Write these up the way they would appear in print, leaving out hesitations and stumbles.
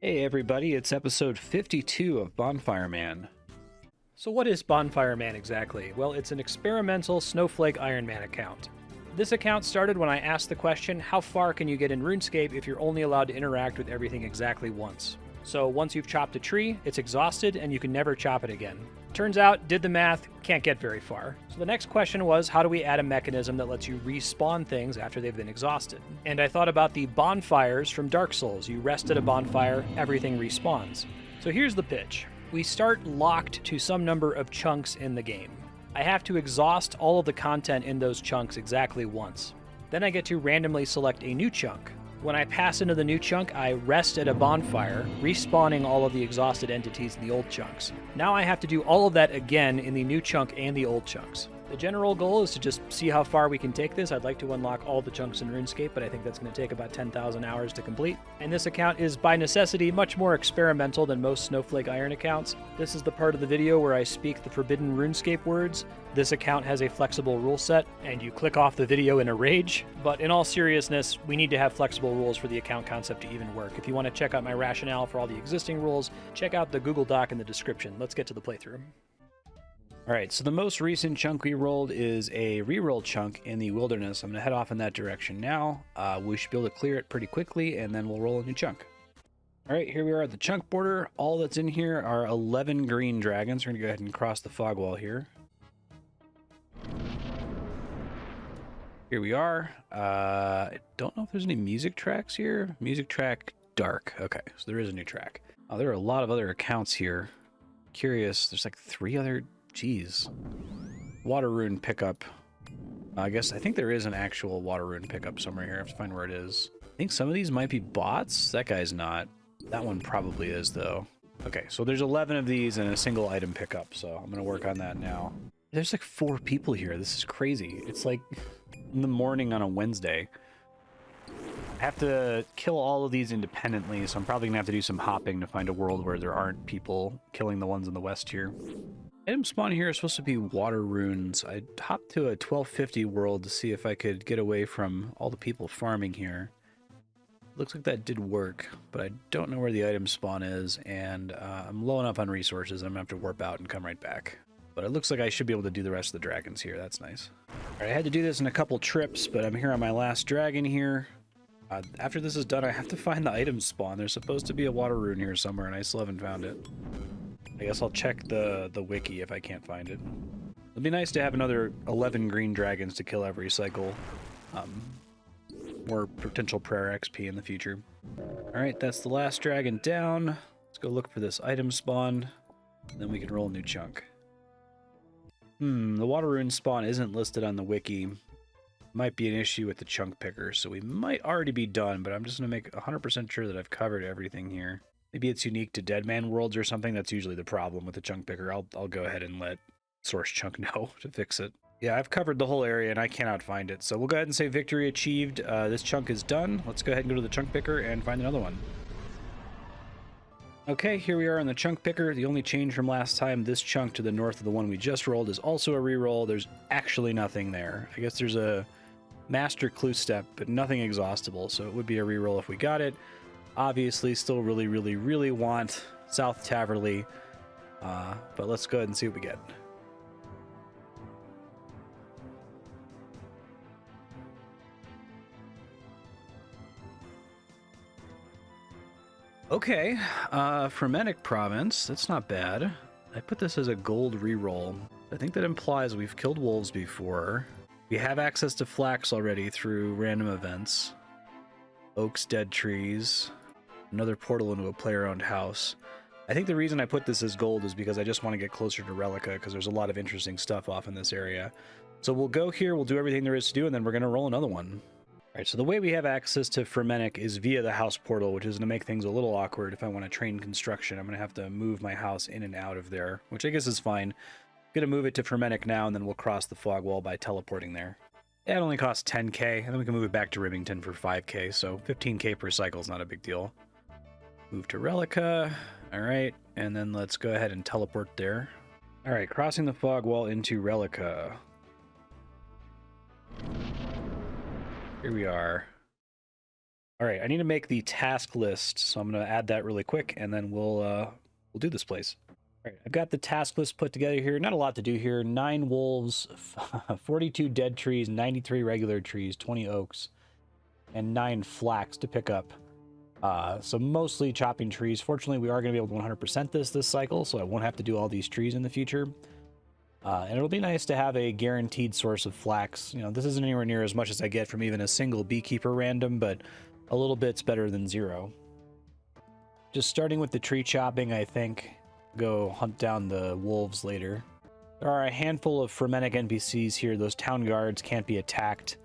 Hey everybody, it's episode 52 of Bonfire Man. So what is Bonfire Man exactly? Well, it's an experimental Snowflake Iron Man account. This account started when I asked the question, how far can you get in RuneScape if you're only allowed to interact with everything exactly once? So once you've chopped a tree, it's exhausted and you can never chop it again. Turns out, did the math, can't get very far. So the next question was, how do we add a mechanism that lets you respawn things after they've been exhausted? And I thought about the bonfires from Dark Souls. You rest at a bonfire, everything respawns. So here's the pitch. We start locked to some number of chunks in the game. I have to exhaust all of the content in those chunks exactly once. Then I get to randomly select a new chunk. When I pass into the new chunk, I rest at a bonfire, respawning all of the exhausted entities in the old chunks. Now I have to do all of that again in the new chunk and the old chunks. The general goal is to just see how far we can take this. I'd like to unlock all the chunks in RuneScape, but I think that's going to take about 10,000 hours to complete. And this account is, by necessity, much more experimental than most Snowflake Iron accounts. This is the part of the video where I speak the forbidden RuneScape words. This account has a flexible rule set, and you click off the video in a rage. But in all seriousness, we need to have flexible rules for the account concept to even work. If you want to check out my rationale for all the existing rules, check out the Google Doc in the description. Let's get to the playthrough. Alright, so the most recent chunk we rolled is a Reroll Chunk in the wilderness. I'm going to head off in that direction now. We should be able to clear it pretty quickly, and then we'll roll a new chunk. Alright, here we are at the chunk border. All that's in here are 11 green dragons. We're going to go ahead and cross the fog wall here. Here we are. I don't know if there's any music tracks here. Music track dark. Okay, so there is a new track. Oh, there are a lot of other accounts here. Curious, there's like 3 other... Jeez. Water rune pickup. I think there is an actual water rune pickup somewhere here. I have to find where it is. I think some of these might be bots. That guy's not. That one probably is, though. Okay, so there's 11 of these and a single item pickup, so I'm going to work on that now. There's like 4 people here. This is crazy. It's like in the morning on a Wednesday. I have to kill all of these independently, so I'm probably going to have to do some hopping to find a world where there aren't people killing the ones in the west here. Item spawn here is supposed to be water runes. I hopped to a 1250 world to see if I could get away from all the people farming here. Looks like that did work, but I don't know where the item spawn is, and I'm low enough on resources. I'm going to have to warp out and come right back. But it looks like I should be able to do the rest of the dragons here. That's nice. All right, I had to do this in a couple trips, but I'm here on my last dragon here. After this is done, I have to find the item spawn. There's supposed to be a water rune here somewhere, and I still haven't found it. I guess I'll check the wiki if I can't find it. It'd be nice to have another 11 green dragons to kill every cycle. More potential prayer XP in the future. Alright, that's the last dragon down. Let's go look for this item spawn. And then we can roll a new chunk. The water rune spawn isn't listed on the wiki. Might be an issue with the chunk picker, so we might already be done, but I'm just going to make 100% sure that I've covered everything here. Maybe it's unique to Deadman worlds or something. That's usually the problem with the chunk picker. I'll go ahead and let Source Chunk know to fix it. Yeah, I've covered the whole area and I cannot find it. So we'll go ahead and say victory achieved. This chunk is done. Let's go ahead and go to the chunk picker and find another one. Okay, here we are on the chunk picker. The only change from last time, this chunk to the north of the one we just rolled is also a reroll. There's actually nothing there. I guess there's a master clue step, but nothing exhaustible. So it would be a reroll if we got it. Obviously, still really want South Taverley, but let's go ahead and see what we get. Okay, Frementic Province, that's not bad. I put this as a gold reroll. I think that implies we've killed wolves before. We have access to flax already through random events. Oaks, dead trees. Another portal into a player-owned house. I think the reason I put this as gold is because I just want to get closer to Relica, because there's a lot of interesting stuff off in this area. So we'll go here, we'll do everything there is to do, and then we're going to roll another one. Alright, so the way we have access to Frementic is via the house portal, which is going to make things a little awkward if I want to train construction. I'm going to have to move my house in and out of there, which I guess is fine. I'm going to move it to Frementic now, and then we'll cross the fog wall by teleporting there. Yeah, it only costs 10k, and then we can move it back to Rivington for 5k, so 15k per cycle is not a big deal. Move to Relica. Alright, and then let's go ahead and teleport there. Alright, crossing the fog wall into Relica. Here we are. All right, I need to make the task list, so I'm going to add that really quick, and then we'll do this place. All right, I've got the task list put together here. Not a lot to do here. 9 wolves, 42 dead trees, 93 regular trees, 20 oaks, and 9 flax to pick up. So mostly chopping trees. Fortunately, we are going to be able to 100% this cycle, so I won't have to do all these trees in the future. And it'll be nice to have a guaranteed source of flax. You know, this isn't anywhere near as much as I get from even a single beekeeper random, but a little bit's better than 0. Just starting with the tree chopping, I think. Go hunt down the wolves later. There are a handful of frenetic NPCs here. Those town guards can't be attacked.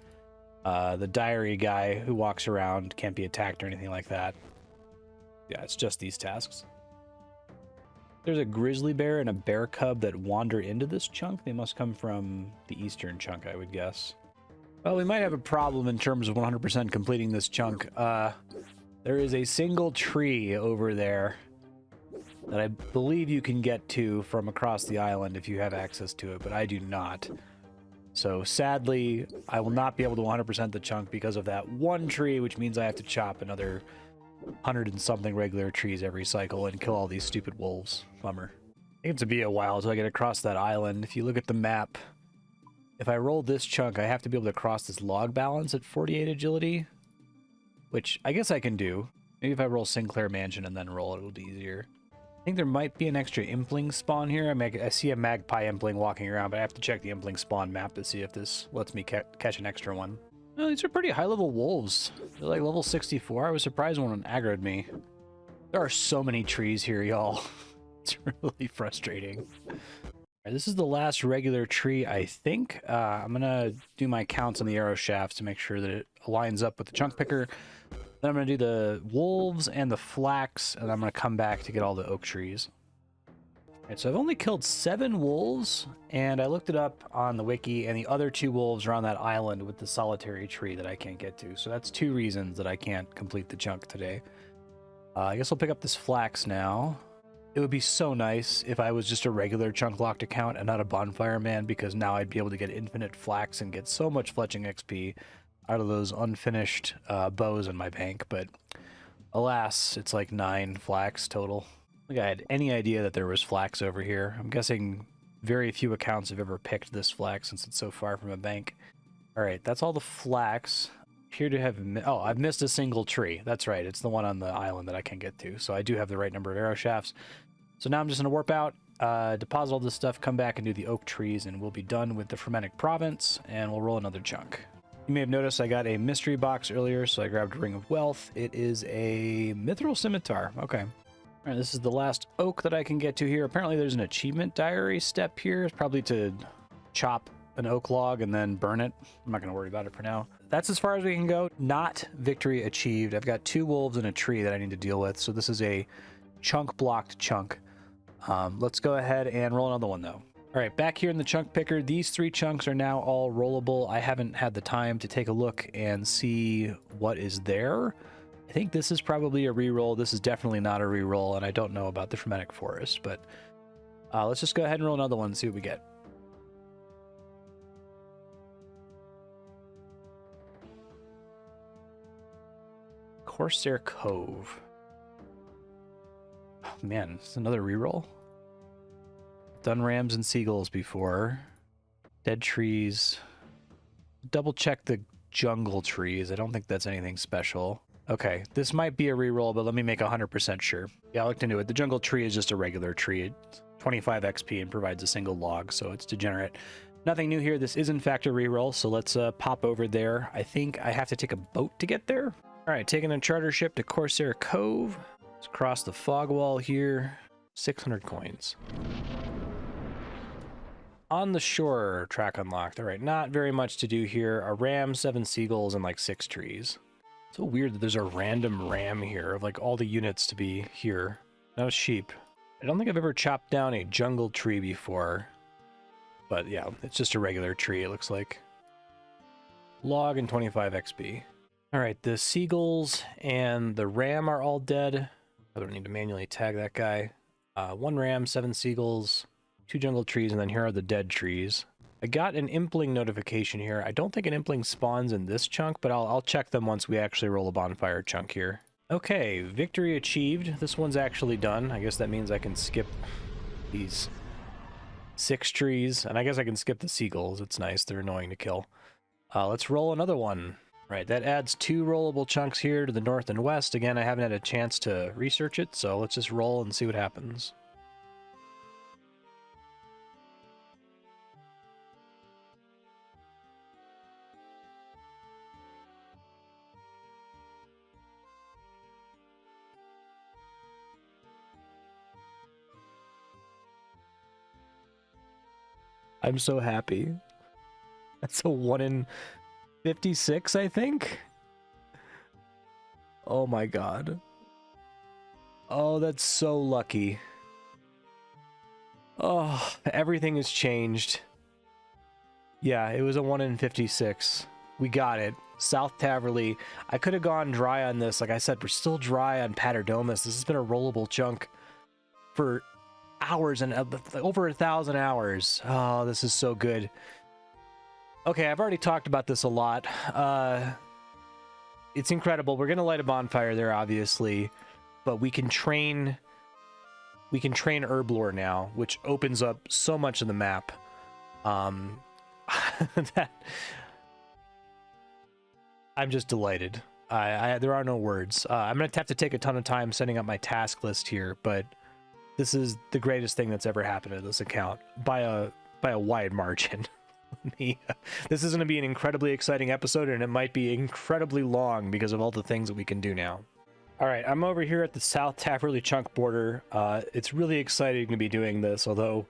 The diary guy who walks around can't be attacked or anything like that. Yeah, it's just these tasks. There's a grizzly bear and a bear cub that wander into this chunk. They must come from the eastern chunk, I would guess. Well, we might have a problem in terms of 100% completing this chunk. There is a single tree over there that I believe you can get to from across the island if you have access to it, but I do not. So sadly, I will not be able to 100% the chunk because of that one tree, which means I have to chop another 100 and something regular trees every cycle and kill all these stupid wolves. Bummer. I think it's to be a while until I get across that island. If you look at the map, if I roll this chunk, I have to be able to cross this log balance at 48 agility, which I guess I can do. Maybe if I roll Sinclair Mansion and then roll it, it'll be easier. I think there might be an extra impling spawn here. I see a magpie impling walking around, but I have to check the impling spawn map to see if this lets me catch an extra one. Oh, these are pretty high-level wolves. They're like level 64. I was surprised when one aggroed me. There are so many trees here, y'all. It's really frustrating. All right, this is the last regular tree, I think. I'm going to do my counts on the arrow shafts to make sure that it aligns up with the chunk picker. Then I'm going to do the wolves and the flax, and I'm going to come back to get all the oak trees. All right, so I've only killed 7 wolves, and I looked it up on the wiki, and the other 2 wolves are on that island with the solitary tree that I can't get to. So that's 2 reasons that I can't complete the chunk today. I guess I'll pick up this flax now. It would be so nice if I was just a regular chunk locked account and not a Bonfire Man, because now I'd be able to get infinite flax and get so much fletching XP out of those unfinished bows in my bank, but alas, it's like 9 flax total. I think I had any idea that there was flax over here. I'm guessing very few accounts have ever picked this flax since it's so far from a bank. All right, that's all the flax. Appear to have... Oh, I've missed a single tree. That's right, it's the one on the island that I can't get to, so I do have the right number of arrow shafts. So now I'm just going to warp out, deposit all this stuff, come back and do the oak trees, and we'll be done with the Frenetic Province, and we'll roll another chunk. You may have noticed I got a mystery box earlier, so I grabbed a Ring of Wealth. It is a Mithril Scimitar. Okay. All right, this is the last oak that I can get to here. Apparently there's an achievement diary step here. It's probably to chop an oak log and then burn it. I'm not going to worry about it for now. That's as far as we can go. Not victory achieved. I've got 2 wolves and a tree that I need to deal with, so this is a chunk-blocked chunk. Let's go ahead and roll another one, though. All right, back here in the chunk picker, these 3 chunks are now all rollable. I haven't had the time to take a look and see what is there. I think this is probably a reroll. This is definitely not a reroll, and I don't know about the Frenetic Forest, but let's just go ahead and roll another one and see what we get. Corsair Cove. Oh, man, it's another reroll. Done rams and seagulls before. Dead trees. Double check the jungle trees. I don't think that's anything special. Okay, this might be a reroll, but let me make 100% sure. Yeah, I looked into it. The jungle tree is just a regular tree. It's 25 XP and provides a single log, so it's degenerate. Nothing new here. This is in fact a reroll, so let's pop over there. I think I have to take a boat to get there. All right, taking a charter ship to Corsair Cove. Let's cross the fog wall here. 600 coins. On the shore, track unlocked. All right, not very much to do here. A ram, 7 seagulls, and like 6 trees. It's so weird that there's a random ram here of like all the units to be here. No sheep. I don't think I've ever chopped down a jungle tree before. But yeah, it's just a regular tree, it looks like. Log and 25 XP. All right, the seagulls and the ram are all dead. I don't need to manually tag that guy. 1 ram, 7 seagulls, 2 jungle trees, and then here are the dead trees. I got an impling notification here. I don't think an impling spawns in this chunk, but I'll check them once we actually roll a bonfire chunk here. Okay, victory achieved. This one's actually done. I guess that means I can skip these 6 trees, and I guess I can skip the seagulls. It's nice. They're annoying to kill. Let's roll another one. Right, that adds 2 rollable chunks here to the north and west. Again, I haven't had a chance to research it, so let's just roll and see what happens. I'm so happy. That's a 1 in 56, I think. Oh my god. Oh, that's so lucky. Oh, everything has changed. Yeah, it was a 1 in 56. We got it. South Taverley. I could have gone dry on this. Like I said, we're still dry on Paterdomus. This has been a rollable chunk for hours and over 1,000 hours. Oh, this is so good. Okay, I've already talked about this a lot. It's incredible. We're gonna light a bonfire there, obviously, but we can train Herblore now, which opens up so much of the map. That I'm just delighted. There are no words. I'm gonna have to take a ton of time setting up my task list here, but this is the greatest thing that's ever happened to this account by a wide margin. This is going to be an incredibly exciting episode, and it might be incredibly long because of all the things that we can do now. All right, I'm over here at the South Taverley Chunk border. It's really exciting to be doing this, although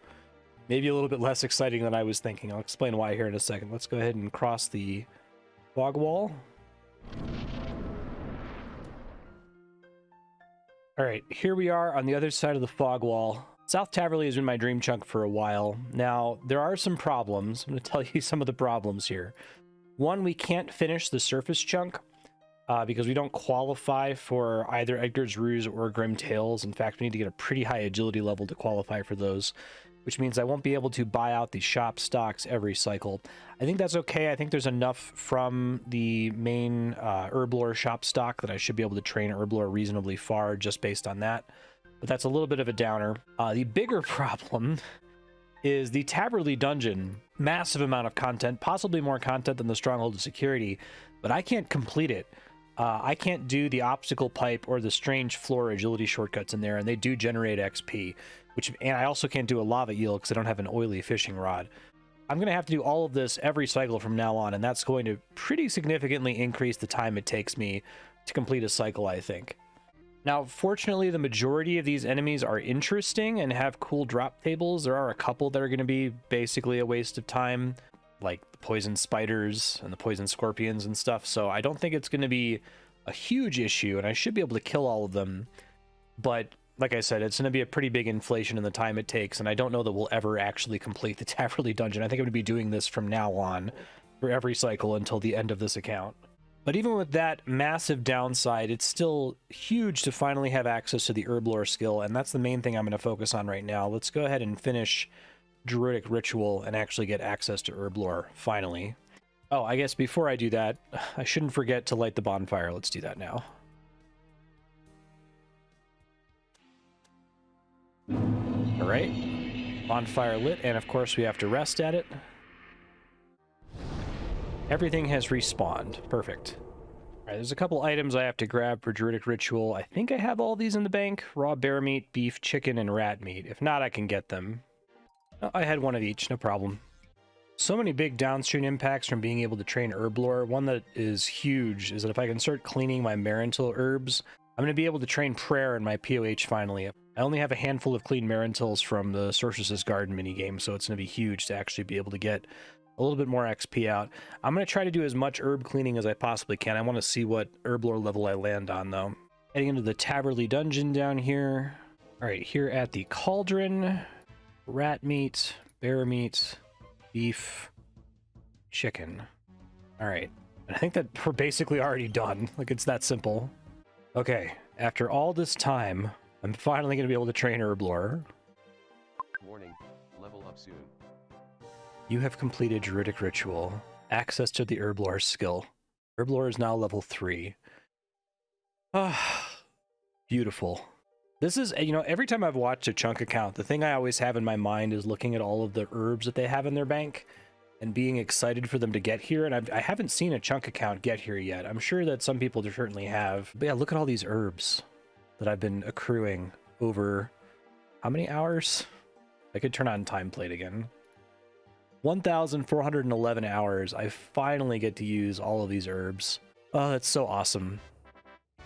maybe a little bit less exciting than I was thinking. I'll explain why here in a second. Let's go ahead and cross the fog wall. All right, here we are on the other side of the fog wall. South Taverley has been my dream chunk for a while. Now, there are some problems. I'm going to tell you some of the problems here. One, we can't finish the surface chunk because we don't qualify for either Edgar's Ruse or Grim Tales. In fact, we need to get a pretty high agility level to qualify for those, which means I won't be able to buy out the shop stocks every cycle. I think that's okay. I think there's enough from the main Herblore shop stock that I should be able to train Herblore reasonably far just based on that. But that's a little bit of a downer. The bigger problem is the Taverley dungeon. Massive amount of content, possibly more content than the Stronghold of Security, but I can't complete it. I can't do the obstacle pipe or the strange floor agility shortcuts in there, and they do generate XP. And I also can't do a lava eel because I don't have an oily fishing rod. I'm going to have to do all of this every cycle from now on, and that's going to pretty significantly increase the time it takes me to complete a cycle, I think. Now, fortunately, the majority of these enemies are interesting and have cool drop tables. There are a couple that are going to be basically a waste of time, like the poison spiders and the poison scorpions and stuff. So I don't think it's going to be a huge issue, and I should be able to kill all of them. But like I said, it's going to be a pretty big inflation in the time it takes, and I don't know that we'll ever actually complete the Taverley dungeon. I think I'm going to be doing this from now on for every cycle until the end of this account. But even with that massive downside, it's still huge to finally have access to the Herblore skill, and that's the main thing I'm going to focus on right now. Let's go ahead and finish Druidic Ritual and actually get access to Herblore, finally. Oh, I guess before I do that, I shouldn't forget to light the bonfire. Let's do that now. All right, bonfire lit, and of course we have to rest at it. Everything has respawned. Perfect. All right, there's a couple items I have to grab for Druidic Ritual. I think I have all these in the bank. Raw bear meat, beef, chicken, and rat meat. If not, I can get them. Oh, I had one of each, no problem. So many big downstream impacts from being able to train Herblore. One that is huge is that if I can start cleaning my Marintil herbs, I'm going to be able to train Prayer in my POH finally. I only have a handful of clean Marintils from the Sorceress's Garden minigame, so it's going to be huge to actually be able to get a little bit more XP out. I'm going to try to do as much herb cleaning as I possibly can. I want to see what Herblore level I land on, though. Heading into the Taverley dungeon down here. All right, here at the Cauldron, rat meat, bear meat, beef, chicken. All right, I think that we're basically already done. Like, it's that simple. Okay, after all this time, I'm finally going to be able to train Herblore. Warning, level up soon. You have completed Druidic Ritual. Access to the Herblore skill. Herblore is now level 3. Ah, beautiful. This is, you know, every time I've watched a Chunk account, the thing I always have in my mind is looking at all of the herbs that they have in their bank and being excited for them to get here. And I haven't seen a Chunk account get here yet. I'm sure that some people certainly have. But yeah, look at all these herbs that I've been accruing over how many hours? I could turn on time plate again. 1,411 hours. I finally get to use all of these herbs. Oh, that's so awesome.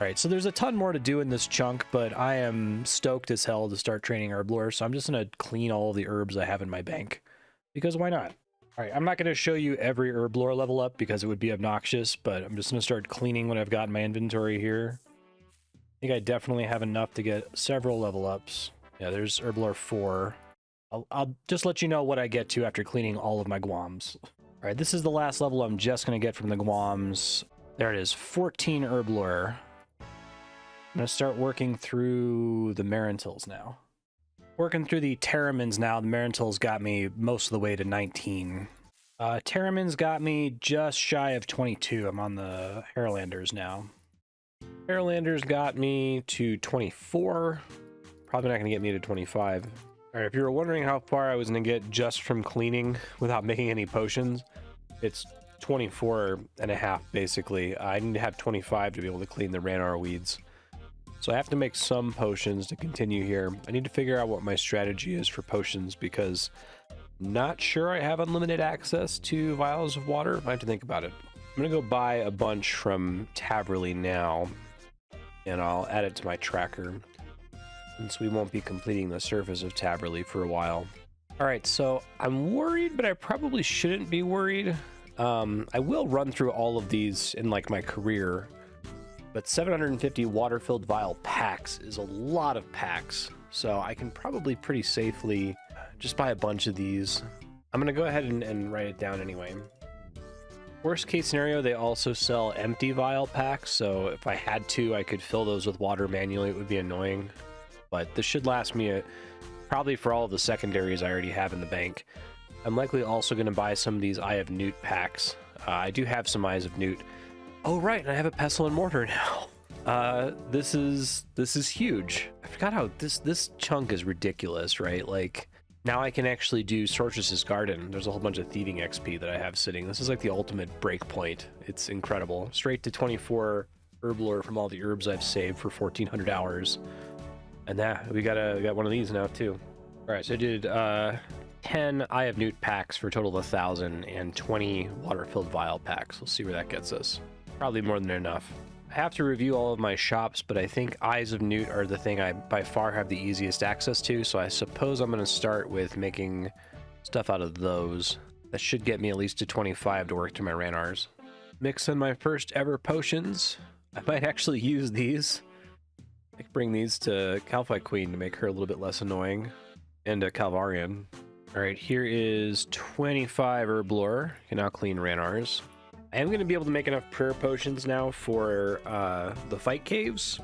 All right, so there's a ton more to do in this chunk, but I am stoked as hell to start training Herblore, so I'm just going to clean all of the herbs I have in my bank, because why not? All right, I'm not going to show you every Herblore level up because it would be obnoxious, but I'm just going to start cleaning what I've got in my inventory here. I think I definitely have enough to get several level ups. Yeah, there's Herblore 4. I'll just let you know what I get to after cleaning all of my Guams. All right, this is the last level I'm just going to get from the Guams. There it is, 14 Herblore. I'm going to start working through the Marantils now. Working through the Terramins now. The Marantils got me most of the way to 19. Terramins got me just shy of 22. I'm on the Harlanders now. Harlanders got me to 24. Probably not going to get me to 25. All right, if you were wondering how far I was going to get just from cleaning without making any potions, it's 24 and a half, basically. I need to have 25 to be able to clean the Ranarr weeds. So I have to make some potions to continue here. I need to figure out what my strategy is for potions because I'm not sure I have unlimited access to vials of water. I have to think about it. I'm going to go buy a bunch from Taverley now, and I'll add it to my tracker since we won't be completing the surface of Taverley for a while. All right, so I'm worried, but I probably shouldn't be worried. I will run through all of these in like my career, but 750 water-filled vial packs is a lot of packs, so I can probably pretty safely just buy a bunch of these. I'm going to go ahead and write it down anyway. Worst case scenario, they also sell empty vial packs, so if I had to, I could fill those with water manually. It would be annoying, but this should last me probably for all of the secondaries I already have in the bank. I'm likely also going to buy some of these Eye of Newt packs. I do have some Eyes of Newt. Oh, right, and I have a pestle and mortar now. This is huge. I forgot how this chunk is ridiculous, right? Like, now I can actually do Sorceress's Garden. There's a whole bunch of thieving XP that I have sitting. This is like the ultimate break point. It's incredible. Straight to 24 Herblore from all the herbs I've saved for 1,400 hours. And that, we got one of these now, too. All right, so I did 10 Eye of Newt packs for a total of 1,000 and 20 water-filled vial packs. We'll see where that gets us. Probably more than enough. I have to review all of my shops, but I think Eyes of Newt are the thing I by far have the easiest access to, so I suppose I'm going to start with making stuff out of those. That should get me at least to 25 to work to my Ranarrs. Mix in my first ever potions. I might actually use these. I could bring these to Calphi Queen to make her a little bit less annoying, and a Calvarian. All right, here is 25 Herblore. You can now clean Ranarrs. I am going to be able to make enough prayer potions now for the fight caves.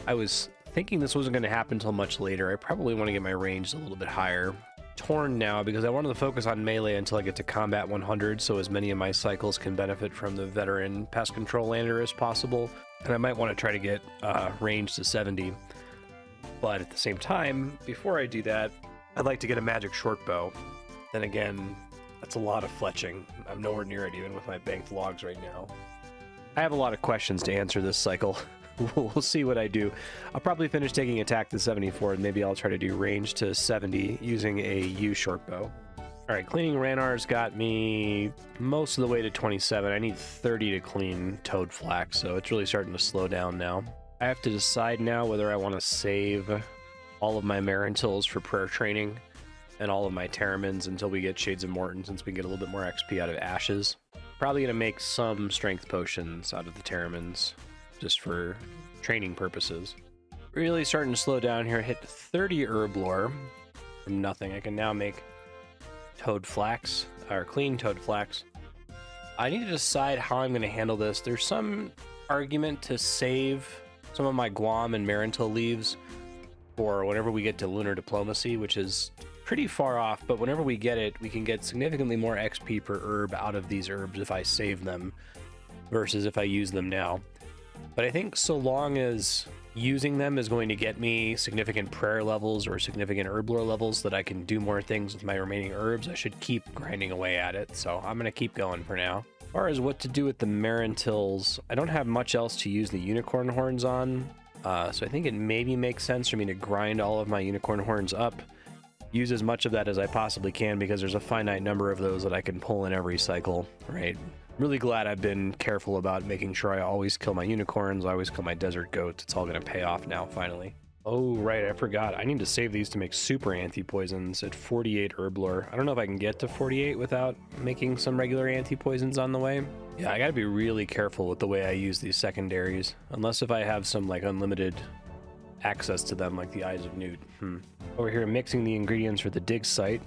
I was thinking this wasn't going to happen until much later. I probably want to get my range a little bit higher. Torn now because I wanted to focus on melee until I get to combat 100, so as many of my cycles can benefit from the veteran pest control lander as possible. And I might want to try to get range to 70. But at the same time, before I do that, I'd like to get a magic short bow. Then again, that's a lot of fletching. I'm nowhere near it even with my banked logs right now. I have a lot of questions to answer this cycle. We'll see what I do. I'll probably finish taking attack to 74 and maybe I'll try to do range to 70 using a U short bow. All right, cleaning Ranarr's got me most of the way to 27. I need 30 to clean Toad Flax, so it's really starting to slow down now. I have to decide now whether I want to save all of my Marantils for prayer training and all of my Terramins until we get Shades of Morton, since we can get a little bit more XP out of Ashes. Probably going to make some strength potions out of the Terramins, just for training purposes. Really starting to slow down here. Hit 30 Herblore from nothing. I can now make Toad Flax, or clean Toad Flax. I need to decide how I'm going to handle this. There's some argument to save some of my Guam and Marantil leaves for whenever we get to Lunar Diplomacy, which is pretty far off, but whenever we get it, we can get significantly more XP per herb out of these herbs if I save them versus if I use them now. But I think so long as using them is going to get me significant prayer levels or significant herb lore levels that I can do more things with my remaining herbs, I should keep grinding away at it. So I'm going to keep going for now. As far as what to do with the Marantils, I don't have much else to use the unicorn horns on. So I think it maybe makes sense for me to grind all of my unicorn horns up, use as much of that as I possibly can because there's a finite number of those that I can pull in every cycle, right? Really glad I've been careful about making sure I always kill my unicorns, I always kill my desert goats. It's all going to pay off now, finally. Oh, right, I forgot. I need to save these to make super anti-poisons at 48 herb lore. I don't know if I can get to 48 without making some regular anti-poisons on the way. Yeah, I got to be really careful with the way I use these secondaries, unless if I have some like unlimited access to them like the Eyes of Newt. Over here mixing the ingredients for the dig site,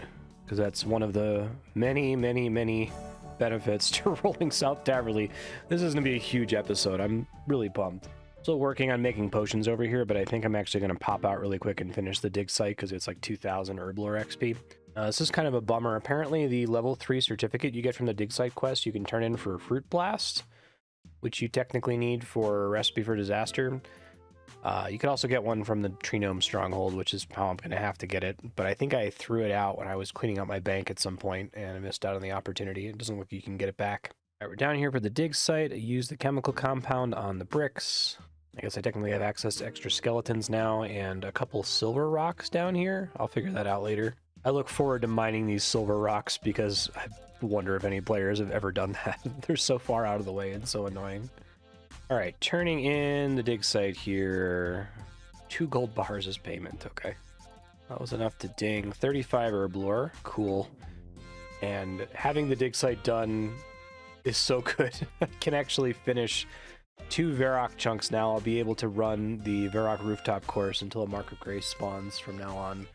because that's one of the many benefits to rolling South Taverley. This is going to be a huge episode. I'm really pumped. Still working on making potions over here, but I think I'm actually going to pop out really quick and finish the dig site because it's like 2,000 herb lore XP. This is kind of a bummer. Apparently the level 3 certificate you get from the dig site quest you can turn in for Fruit Blast, which you technically need for Recipe for Disaster. You could also get one from the Tree Gnome Stronghold, which is how I'm going to have to get it. But I think I threw it out when I was cleaning out my bank at some point, and I missed out on the opportunity. It doesn't look like you can get it back. All right, we're down here for the dig site. I used the chemical compound on the bricks. I guess I technically have access to extra skeletons now and a couple silver rocks down here. I'll figure that out later. I look forward to mining these silver rocks because I wonder if any players have ever done that. They're so far out of the way and so annoying. All right, turning in the dig site here. 2 gold bars as payment, okay. That was enough to ding 35 herb lore, cool. And having the dig site done is so good. I can actually finish 2 Reroll chunks now. I'll be able to run the Reroll rooftop course until a Mark of Grace spawns from now on.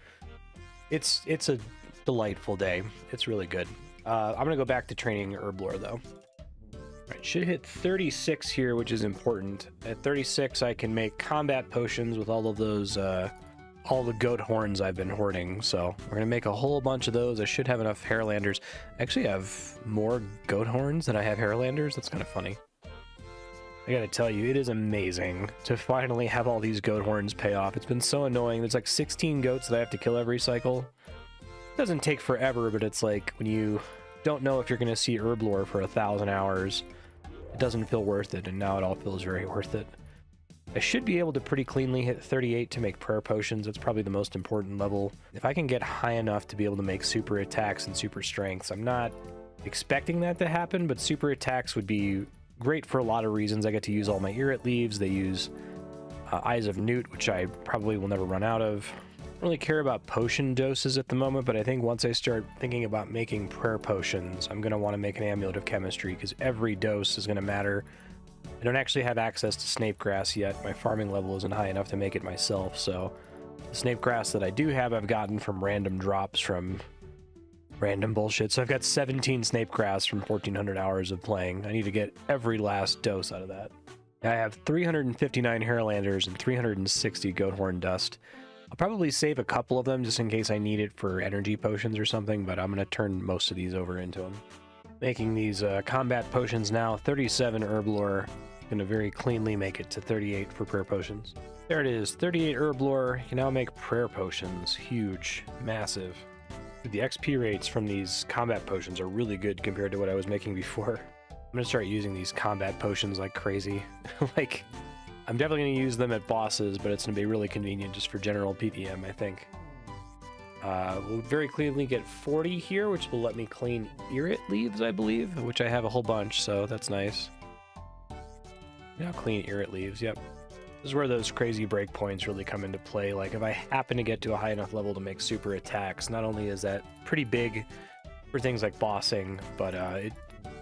It's a delightful day. It's really good. I'm gonna go back to training herb lore though. Right, should hit 36 here, which is important. At 36, I can make combat potions with all of those, all the goat horns I've been hoarding. So we're gonna make a whole bunch of those. I should have enough Hairlanders. I actually have more goat horns than I have Hairlanders. That's kind of funny. I gotta tell you, it is amazing to finally have all these goat horns pay off. It's been so annoying. There's like 16 goats that I have to kill every cycle. It doesn't take forever, but it's like when you don't know if you're gonna see herb lore for 1,000 hours, it doesn't feel worth it, and now it all feels very worth it. I should be able to pretty cleanly hit 38 to make prayer potions. That's probably the most important level. If I can get high enough to be able to make super attacks and super strengths, I'm not expecting that to happen, but super attacks would be great for a lot of reasons. I get to use all my Irrit leaves. They use Eyes of Newt, which I probably will never run out of. I don't really care about potion doses at the moment, but I think once I start thinking about making prayer potions, I'm going to want to make an Amulet of Chemistry because every dose is going to matter. I don't actually have access to snape grass yet. My farming level isn't high enough to make it myself, so the snape grass that I do have, I've gotten from random drops from random bullshit. So I've got 17 snape grass from 1,400 hours of playing. I need to get every last dose out of that. I have 359 Hairlanders and 360 Goathorn Dust. I'll probably save a couple of them just in case I need it for energy potions or something, but I'm going to turn most of these over into them. Making these combat potions now, 37 herb lore. Going to very cleanly make it to 38 for prayer potions. There it is, 38 herb lore. You can now make prayer potions. Huge, massive. The XP rates from these combat potions are really good compared to what I was making before. I'm going to start using these combat potions like crazy. Like, I'm definitely going to use them at bosses, but it's going to be really convenient just for general PvM, I think. We'll very cleanly get 40 here, which will let me clean Irrit leaves, I believe, which I have a whole bunch, so that's nice. Now clean Irrit leaves, yep. This is where those crazy breakpoints really come into play. Like, if I happen to get to a high enough level to make super attacks, not only is that pretty big for things like bossing, but it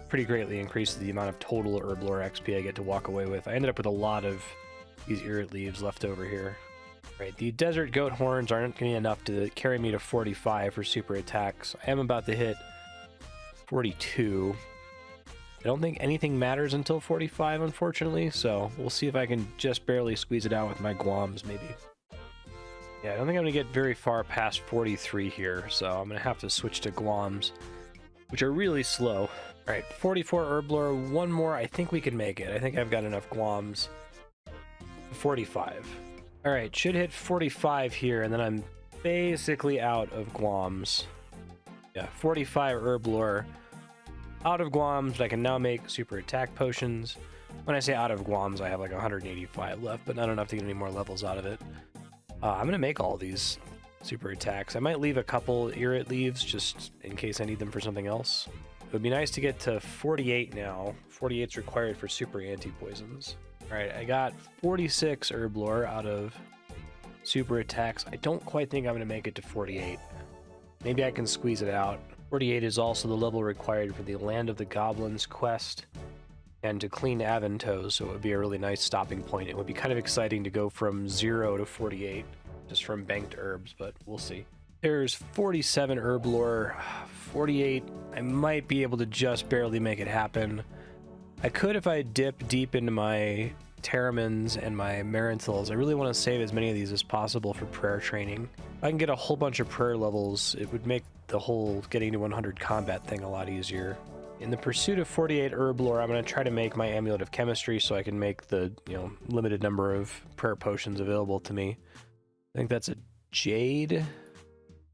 pretty greatly increases the amount of total herb lore XP I get to walk away with. I ended up with a lot of these Irrit leaves left over here. Right, the desert goat horns aren't going to be enough to carry me to 45 for super attacks. I am about to hit 42. I don't think anything matters until 45, unfortunately, so we'll see if I can just barely squeeze it out with my Guams, maybe. Yeah, I don't think I'm going to get very far past 43 here, so I'm going to have to switch to gloms, which are really slow. All right, 44 herb lore, one more. I think we can make it. I think I've got enough gloms. 45. All right, should hit 45 here, and then I'm basically out of gloms. Yeah, 45 herb lore. Out of gloms, but I can now make super attack potions. When I say out of gloms, I have like 185 left, but not enough to get any more levels out of it. I'm going to make all these super attacks. I might leave a couple irrit leaves just in case I need them for something else. It would be nice to get to 48 now. 48's required for super anti-poisons. All right, I got 46 herb lore out of super attacks. I don't quite think I'm going to make it to 48. Maybe I can squeeze it out. 48 is also the level required for the Land of the Goblins quest and to clean Aventos, so it would be a really nice stopping point. It would be kind of exciting to go from 0 to 48 just from banked herbs, but we'll see. There's 47 herb lore, 48. I might be able to just barely make it happen. I could if I dip deep into my Terramins and my Marantils. I really want to save as many of these as possible for prayer training. If I can get a whole bunch of prayer levels, it would make the whole getting to 100 combat thing a lot easier. In the pursuit of 48 herb lore, I'm going to try to make my Amulet of Chemistry so I can make the, limited number of prayer potions available to me. I think that's a jade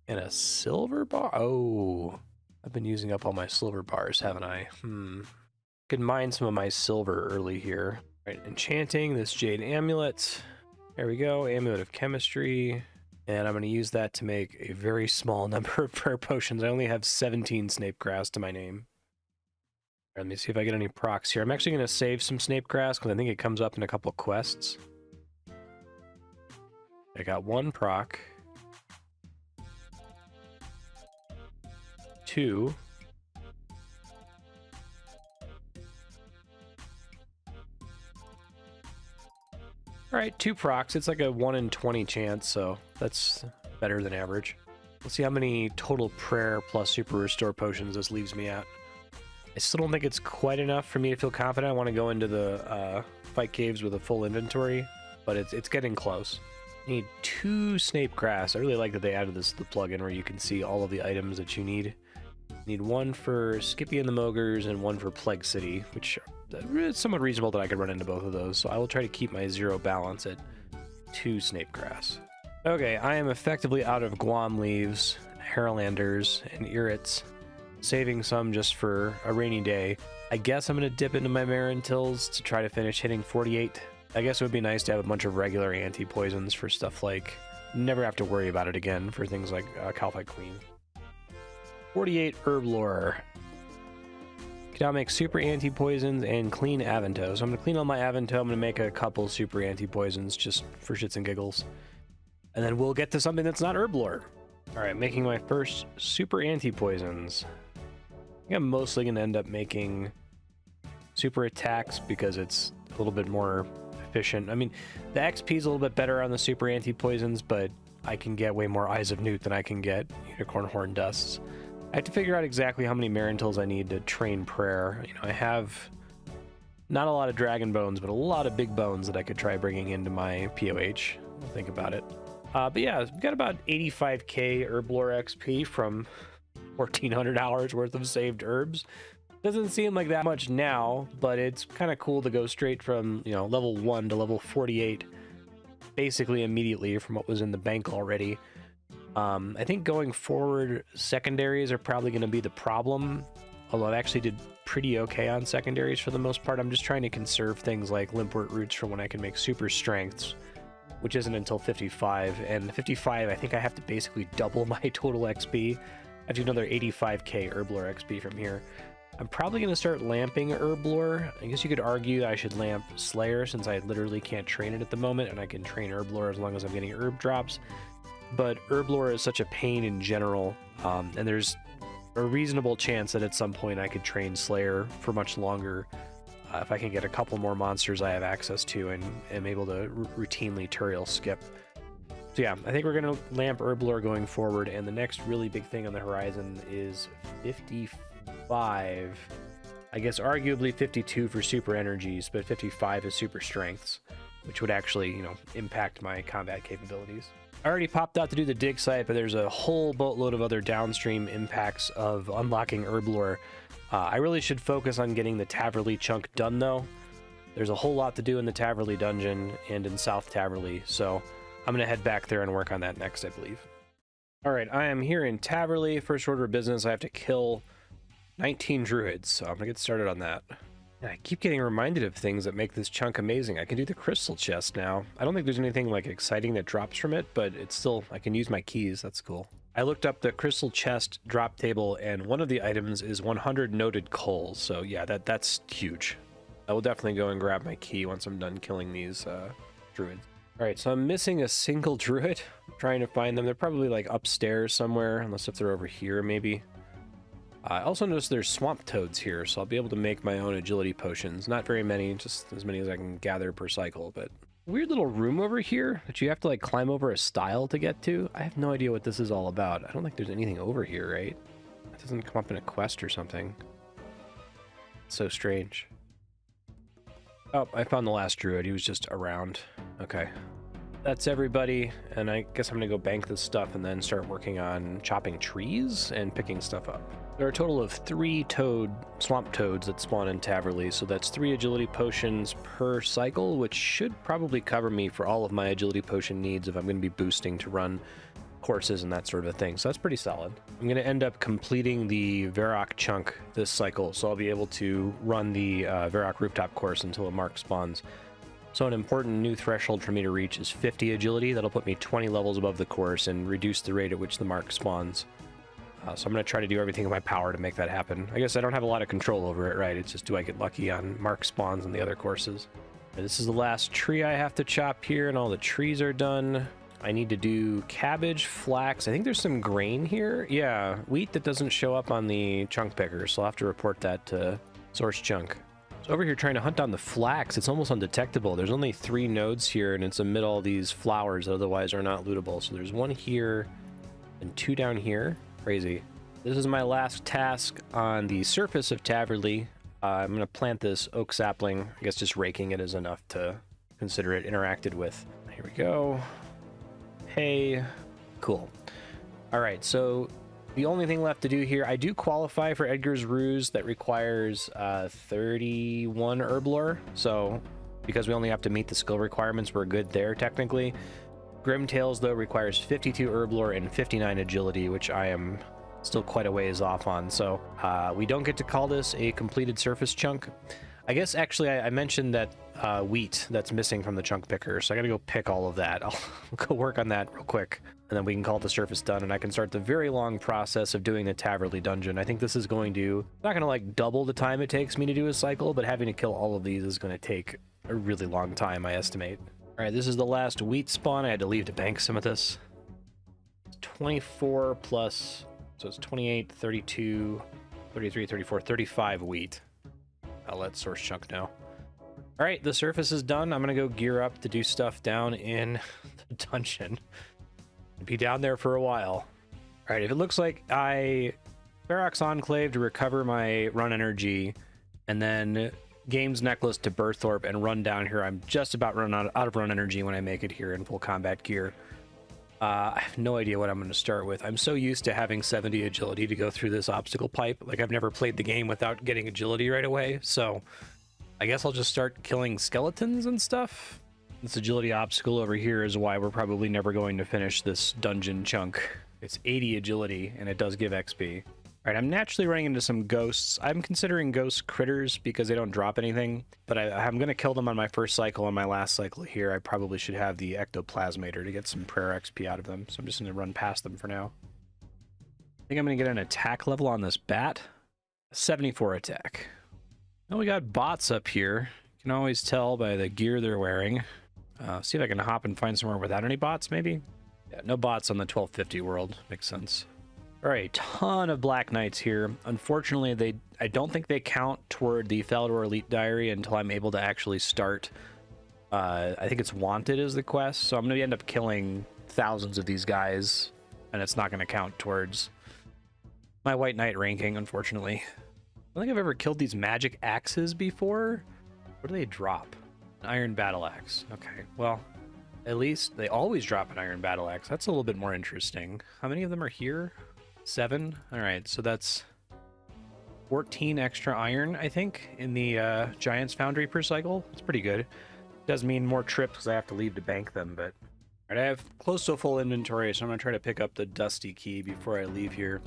and a silver bar. Oh, I've been using up all my silver bars, haven't I? Could mine some of my silver early here. All right, enchanting this jade amulet. There we go, Amulet of Chemistry. And I'm going to use that to make a very small number of prayer potions. I only have 17 Snape Grass to my name. Let me see if I get any procs here. I'm actually going to save some Snape Grass because I think it comes up in a couple of quests. I got 1 proc. 2. Alright, 2 procs. It's like a 1 in 20 chance, so that's better than average. Let's see how many total prayer plus super restore potions this leaves me at. I still don't think it's quite enough for me to feel confident. I want to go into the fight caves with a full inventory, but it's getting close. I need 2 Snape Grass. I really like that they added this to the plugin where you can see all of the items that you need. Need 1 for Skippy and the Mogres and 1 for Plague City, which is somewhat reasonable that I could run into both of those. So I will try to keep my 0 balance at 2 Snape Grass. Okay, I am effectively out of Guam leaves, Harlanders, and Irrits. Saving some just for a rainy day. I guess I'm going to dip into my Marantils to try to finish hitting 48. I guess it would be nice to have a bunch of regular anti-poisons for stuff like... Never have to worry about it again for things like Calphite Queen. 48 herb lore. Can now make super anti-poisons and clean Aventos. So I'm going to clean all my Avento. I'm going to make a couple super anti-poisons just for shits and giggles. And then we'll get to something that's not herb lore. Alright, making my first super anti-poisons. I think I'm mostly going to end up making super attacks because it's a little bit more efficient. I mean, the XP is a little bit better on the super anti-poisons, but I can get way more Eyes of Newt than I can get Unicorn Horn Dusts. I have to figure out exactly how many Marantils I need to train prayer. I have not a lot of dragon bones, but a lot of big bones that I could try bringing into my POH. I'll think about it. But yeah, we've got about 85k herb lore XP from 1,400 hours worth of saved herbs. Doesn't seem like that much now, but it's kind of cool to go straight from, level 1 to level 48 basically immediately from what was in the bank already. I think going forward, secondaries are probably going to be the problem, although I actually did pretty okay on secondaries for the most part. I'm just trying to conserve things like Limpwort Roots for when I can make super strengths, which isn't until 55, and 55 I think I have to basically double my total XP. I have to do another 85k herb lore XP from here. I'm probably going to start lamping herb lore. I guess you could argue that I should lamp Slayer since I literally can't train it at the moment, and I can train herb lore as long as I'm getting herb drops. But herb lore is such a pain in general, and there's a reasonable chance that at some point I could train Slayer for much longer if I can get a couple more monsters I have access to and am able to routinely Turiel skip. So yeah, I think we're going to lamp herb lore going forward, and the next really big thing on the horizon is 55. I guess arguably 52 for super energies, but 55 is super strengths, which would actually, impact my combat capabilities. I already popped out to do the dig site, but there's a whole boatload of other downstream impacts of unlocking herb lore. I really should focus on getting the Taverley chunk done, though. There's a whole lot to do in the Taverley dungeon and in South Taverley, so I'm going to head back there and work on that next, I believe. All right, I am here in Taverley. First order of business, I have to kill 19 druids, so I'm going to get started on that. And I keep getting reminded of things that make this chunk amazing. I can do the crystal chest now. I don't think there's anything like exciting that drops from it, but it's still, I can use my keys. That's cool. I looked up the crystal chest drop table, and one of the items is 100 noted coal. So yeah, that's huge. I will definitely go and grab my key once I'm done killing these druids. All right, so I'm missing a single druid. I'm trying to find them. They're probably like upstairs somewhere, unless if they're over here maybe. I also noticed there's swamp toads here, so I'll be able to make my own agility potions. Not very many, just as many as I can gather per cycle, but weird little room over here that you have to like climb over a stile to get to. I have no idea what this is all about. I don't think there's anything over here, right? It doesn't come up in a quest or something. It's so strange. Oh, I found the last druid. He was just around. Okay. That's everybody, and I guess I'm gonna go bank this stuff and then start working on chopping trees and picking stuff up. There are a total of 3 swamp toads that spawn in Taverley, so that's 3 agility potions per cycle, which should probably cover me for all of my agility potion needs if I'm going to be boosting to run courses and that sort of a thing. So that's pretty solid. I'm going to end up completing the Reroll Chunk this cycle, so I'll be able to run the Reroll Rooftop course until a mark spawns. So an important new threshold for me to reach is 50 agility. That'll put me 20 levels above the course and reduce the rate at which the mark spawns. So I'm going to try to do everything in my power to make that happen. I guess I don't have a lot of control over it, right? It's just, do I get lucky on mark spawns and the other courses? This is the last tree I have to chop here, and all the trees are done. I need to do cabbage, flax. I think there's some grain here. Yeah, wheat that doesn't show up on the chunk picker, so I'll have to report that to Source Chunk. So over here trying to hunt down the flax, it's almost undetectable. There's only 3 nodes here, and it's amid all these flowers that otherwise are not lootable. So there's 1 here and 2 down here. Crazy. This is my last task on the surface of Taverley. I'm going to plant this oak sapling. I guess just raking it is enough to consider it interacted with. Here we go. Hey. Cool. All right, so the only thing left to do here, I do qualify for Edgar's Ruse that requires 31 herb lore. So because we only have to meet the skill requirements, we're good there technically. Grimtails, though, requires 52 herb lore and 59 agility, which I am still quite a ways off on. So we don't get to call this a completed surface chunk. I guess actually I mentioned that wheat that's missing from the chunk picker, so I gotta go pick all of that. I'll go work on that real quick, and then we can call the surface done, and I can start the very long process of doing the Taverley dungeon. I think this is going to, not gonna like double the time it takes me to do a cycle, but having to kill all of these is gonna take a really long time, I estimate. All right, this is the last wheat spawn. I had to leave to bank some of this. 24 plus, so it's 28, 32, 33, 34, 35 wheat. I'll let Source Chunk know. All right, the surface is done. I'm gonna go gear up to do stuff down in the dungeon. Be down there for a while. All right, if it looks like Ferox Enclave to recover my run energy, and then Games Necklace to Burthorpe and run down here. I'm just about run out of run energy when I make it here in full combat gear. I have no idea what I'm going to start with. I'm so used to having 70 agility to go through this obstacle pipe. Like, I've never played the game without getting agility right away. So I guess I'll just start killing skeletons and stuff. This agility obstacle over here is why we're probably never going to finish this dungeon chunk. It's 80 agility, and it does give XP. All right, I'm naturally running into some ghosts. I'm considering ghost critters because they don't drop anything, but I'm going to kill them on my first cycle. On my last cycle here, I probably should have the ectoplasmator to get some prayer XP out of them, so I'm just going to run past them for now. I think I'm going to get an attack level on this bat. 74 attack. Well, we got bots up here. You can always tell by the gear they're wearing. See if I can hop and find somewhere without any bots, maybe? Yeah, no bots on the 1250 world. Makes sense. All right, ton of Black Knights here. Unfortunately, I don't think they count toward the Falador Elite Diary until I'm able to actually start. I think it's Wanted as the quest, so I'm going to end up killing thousands of these guys, and it's not going to count towards my White Knight ranking, unfortunately. I don't think I've ever killed these magic axes before. What do they drop? An Iron Battle Axe. Okay, well, At least they always drop an iron battle axe. That's a little bit more interesting. How many of them are here? 7? All right, so that's 14 extra iron, I think, in the Giant's Foundry per cycle. It's pretty good. Does mean more trips because I have to leave to bank them, but... All right, I have close to a full inventory, so I'm going to try to pick up the Dusty Key before I leave here.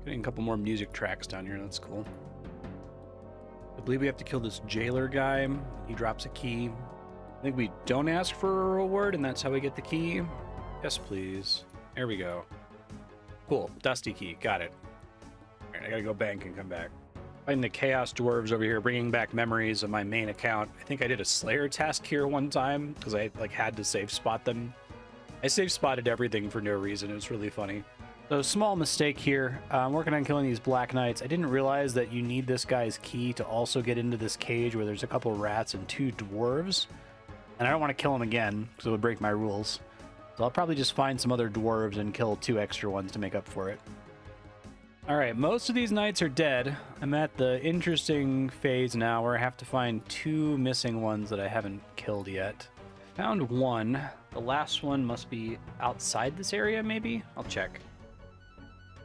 Getting a couple more music tracks down here. That's cool. I believe we have to kill this jailer guy. He drops a key. I think we don't ask for a reward, and that's how we get the key. Yes, please. There we go. Cool. Dusty Key. Got it. All right, I gotta go bank and come back. Fighting the Chaos Dwarves over here, bringing back memories of my main account. I think I did a Slayer task here one time, because I had to save spot them. I save spotted everything for no reason. It was really funny. So, small mistake here. I'm working on killing these Black Knights. I didn't realize that you need this guy's key to also get into this cage where there's a couple rats and 2 dwarves. And I don't want to kill them again, because it would break my rules. So I'll probably just find some other dwarves and kill 2 extra ones to make up for it. Alright, most of these knights are dead. I'm at the interesting phase now where I have to find 2 missing ones that I haven't killed yet. Found one. The last one must be outside this area, maybe? I'll check.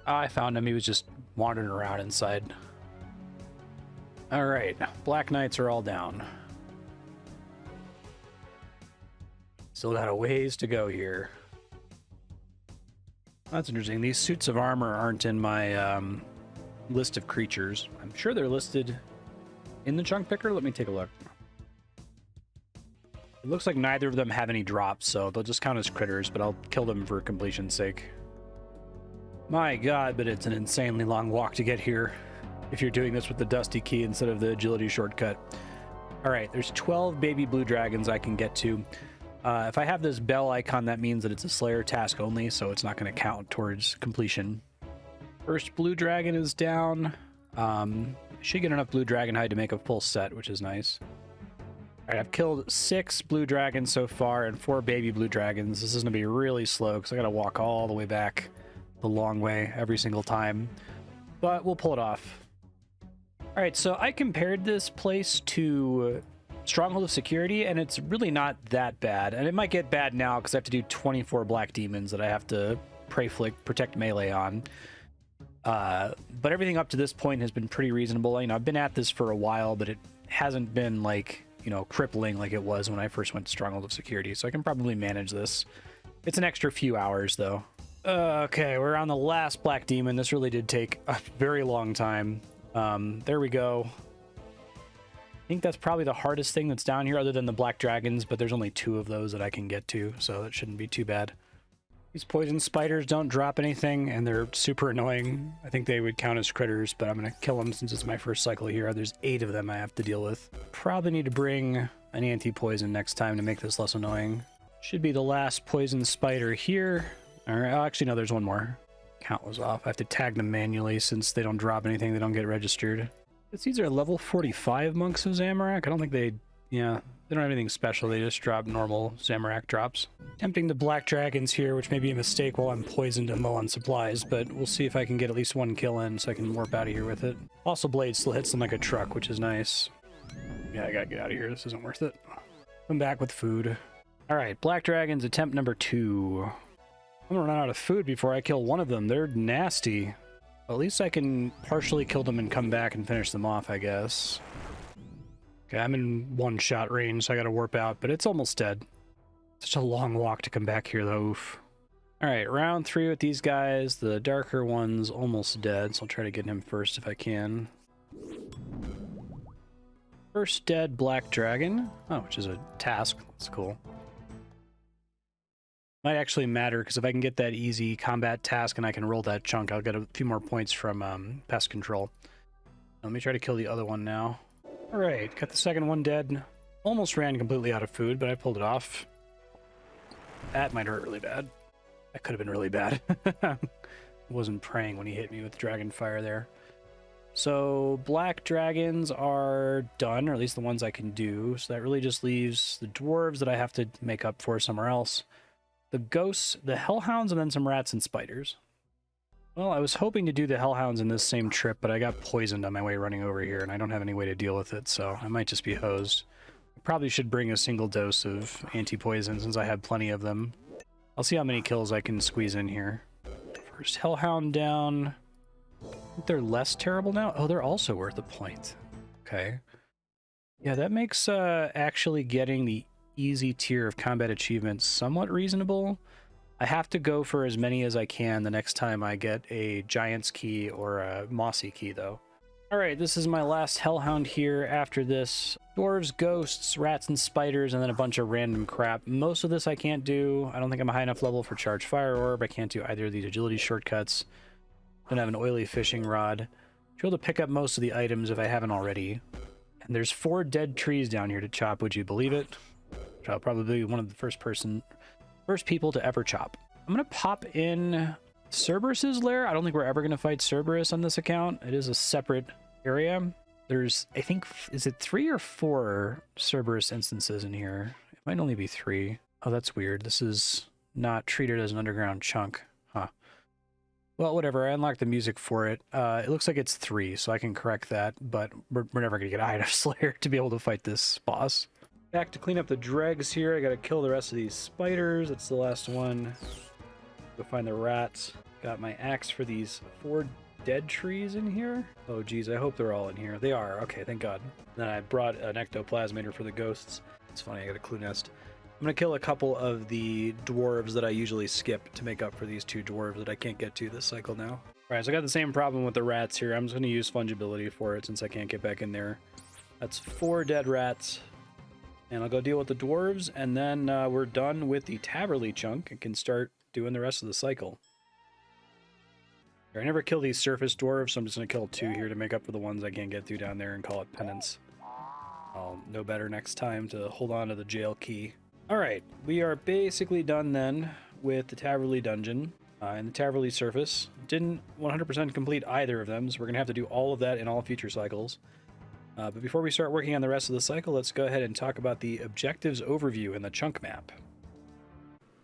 Oh, I found him. He was just wandering around inside. Alright, Black Knights are all down. Still got a ways to go here. That's interesting. These suits of armor aren't in my list of creatures. I'm sure they're listed in the chunk picker. Let me take a look. It looks like neither of them have any drops, so they'll just count as critters, but I'll kill them for completion's sake. My god, but it's an insanely long walk to get here if you're doing this with the Dusty Key instead of the agility shortcut. Alright, there's 12 baby blue dragons I can get to. If I have this bell icon, that means that it's a Slayer task only, so it's not going to count towards completion. First blue dragon is down. Should get enough blue dragon hide to make a full set, which is nice. Alright, I've killed 6 blue dragons so far and 4 baby blue dragons. This is going to be really slow because I got to walk all the way back the long way every single time. But we'll pull it off. Alright, so I compared this place to Stronghold of Security, and it's really not that bad. And it might get bad now because I have to do 24 black demons that I have to protect melee on. But everything up to this point has been pretty reasonable. You know, I've been at this for a while, but it hasn't been like, you know, crippling like it was when I first went to Stronghold of Security. So I can probably manage this. It's an extra few hours though. Okay, we're on the last black demon. This really did take a very long time. There we go. I think that's probably the hardest thing that's down here other than the black dragons, but there's only 2 of those that I can get to, so that shouldn't be too bad. These poison spiders don't drop anything, and they're super annoying. I think they would count as critters, but I'm going to kill them since it's my first cycle here. There's 8 of them I have to deal with. Probably need to bring an anti-poison next time to make this less annoying. Should be the last poison spider here. All right, oh, actually, no, there's one more. Count was off. I have to tag them manually since they don't drop anything. They don't get registered. These are level 45 monks of Zamorak. I don't think they don't have anything special. They just drop normal Zamorak drops. Tempting the black dragons here, which may be a mistake while I'm poisoned and low on supplies, but we'll see if I can get at least 1 kill in so I can warp out of here with it. Also, Blade still hits them like a truck, which is nice. Yeah, I gotta get out of here. This isn't worth it. Come back with food. All right, black dragons, attempt number 2. I'm gonna run out of food before I kill one of them. They're nasty. At least I can partially kill them and come back and finish them off, I guess. Okay, I'm in 1-shot range, so I gotta warp out, but it's almost dead. Such a long walk to come back here, though. Oof. Alright, round 3 with these guys. The darker one's almost dead, so I'll try to get him first if I can. First dead black dragon. Oh, which is a task. That's cool. Might actually matter, because if I can get that easy combat task and I can roll that chunk, I'll get a few more points from pest control. Let me try to kill the other one now. Alright, got the second one dead. Almost ran completely out of food, but I pulled it off. That might hurt really bad. That could have been really bad. I wasn't praying when he hit me with dragon fire there. So black dragons are done, or at least the ones I can do. So that really just leaves the dwarves that I have to make up for somewhere else. The ghosts, the hellhounds, and then some rats and spiders. Well, I was hoping to do the hellhounds in this same trip, but I got poisoned on my way running over here, and I don't have any way to deal with it, so I might just be hosed. Probably should bring a single dose of anti-poison since I have plenty of them. I'll see how many kills I can squeeze in here. First Hellhound down. They're less terrible now? Oh, they're also worth a point. Okay. Yeah, that makes actually getting the easy tier of combat achievements somewhat reasonable. I have to go for as many as I can the next time I get a Giant's Key or a Mossy Key, though. Alright, this is my last Hellhound here. After this, dwarves, ghosts, rats, and spiders, and then a bunch of random crap. Most of this I can't do. I don't think I'm a high enough level for Charge Fire Orb. I can't do either of these agility shortcuts. Don't have an oily fishing rod. Should be able to pick up most of the items if I haven't already. And there's 4 dead trees down here to chop, would you believe it? I'll probably be one of the first people to ever chop. I'm gonna pop in Cerberus's lair. I don't think we're ever gonna fight Cerberus on this account. It is a separate area. There's, I think, is it 3 or 4 Cerberus instances in here? It might only be 3. Oh, that's weird. This is not treated as an underground chunk. Huh. Well, whatever. I unlocked the music for it. It looks like it's 3, so I can correct that, but we're never gonna get a high enough Slayer to be able to fight this boss. Back to clean up the dregs here. I gotta kill the rest of these spiders. That's the last one. Go find the rats. Got my axe for these 4 dead trees in here. Oh geez, I hope they're all in here. They are. Okay, thank God. Then I brought an ectoplasmator for the ghosts. It's funny, I got a clue nest. I'm gonna kill a couple of the dwarves that I usually skip to make up for these 2 dwarves that I can't get to this cycle now. Alright, so I got the same problem with the rats here. I'm just gonna use fungibility for it since I can't get back in there. That's 4 dead rats. And I'll go deal with the dwarves, and then we're done with the Taverly chunk and can start doing the rest of the cycle. I never kill these surface dwarves, so I'm just going to kill 2 here to make up for the ones I can't get through down there and call it penance. I'll know better next time to hold on to the jail key. Alright, we are basically done then with the Taverly dungeon and the Taverly surface. Didn't 100% complete either of them, so we're going to have to do all of that in all future cycles. But before we start working on the rest of the cycle, let's go ahead and talk about the objectives overview in the chunk map.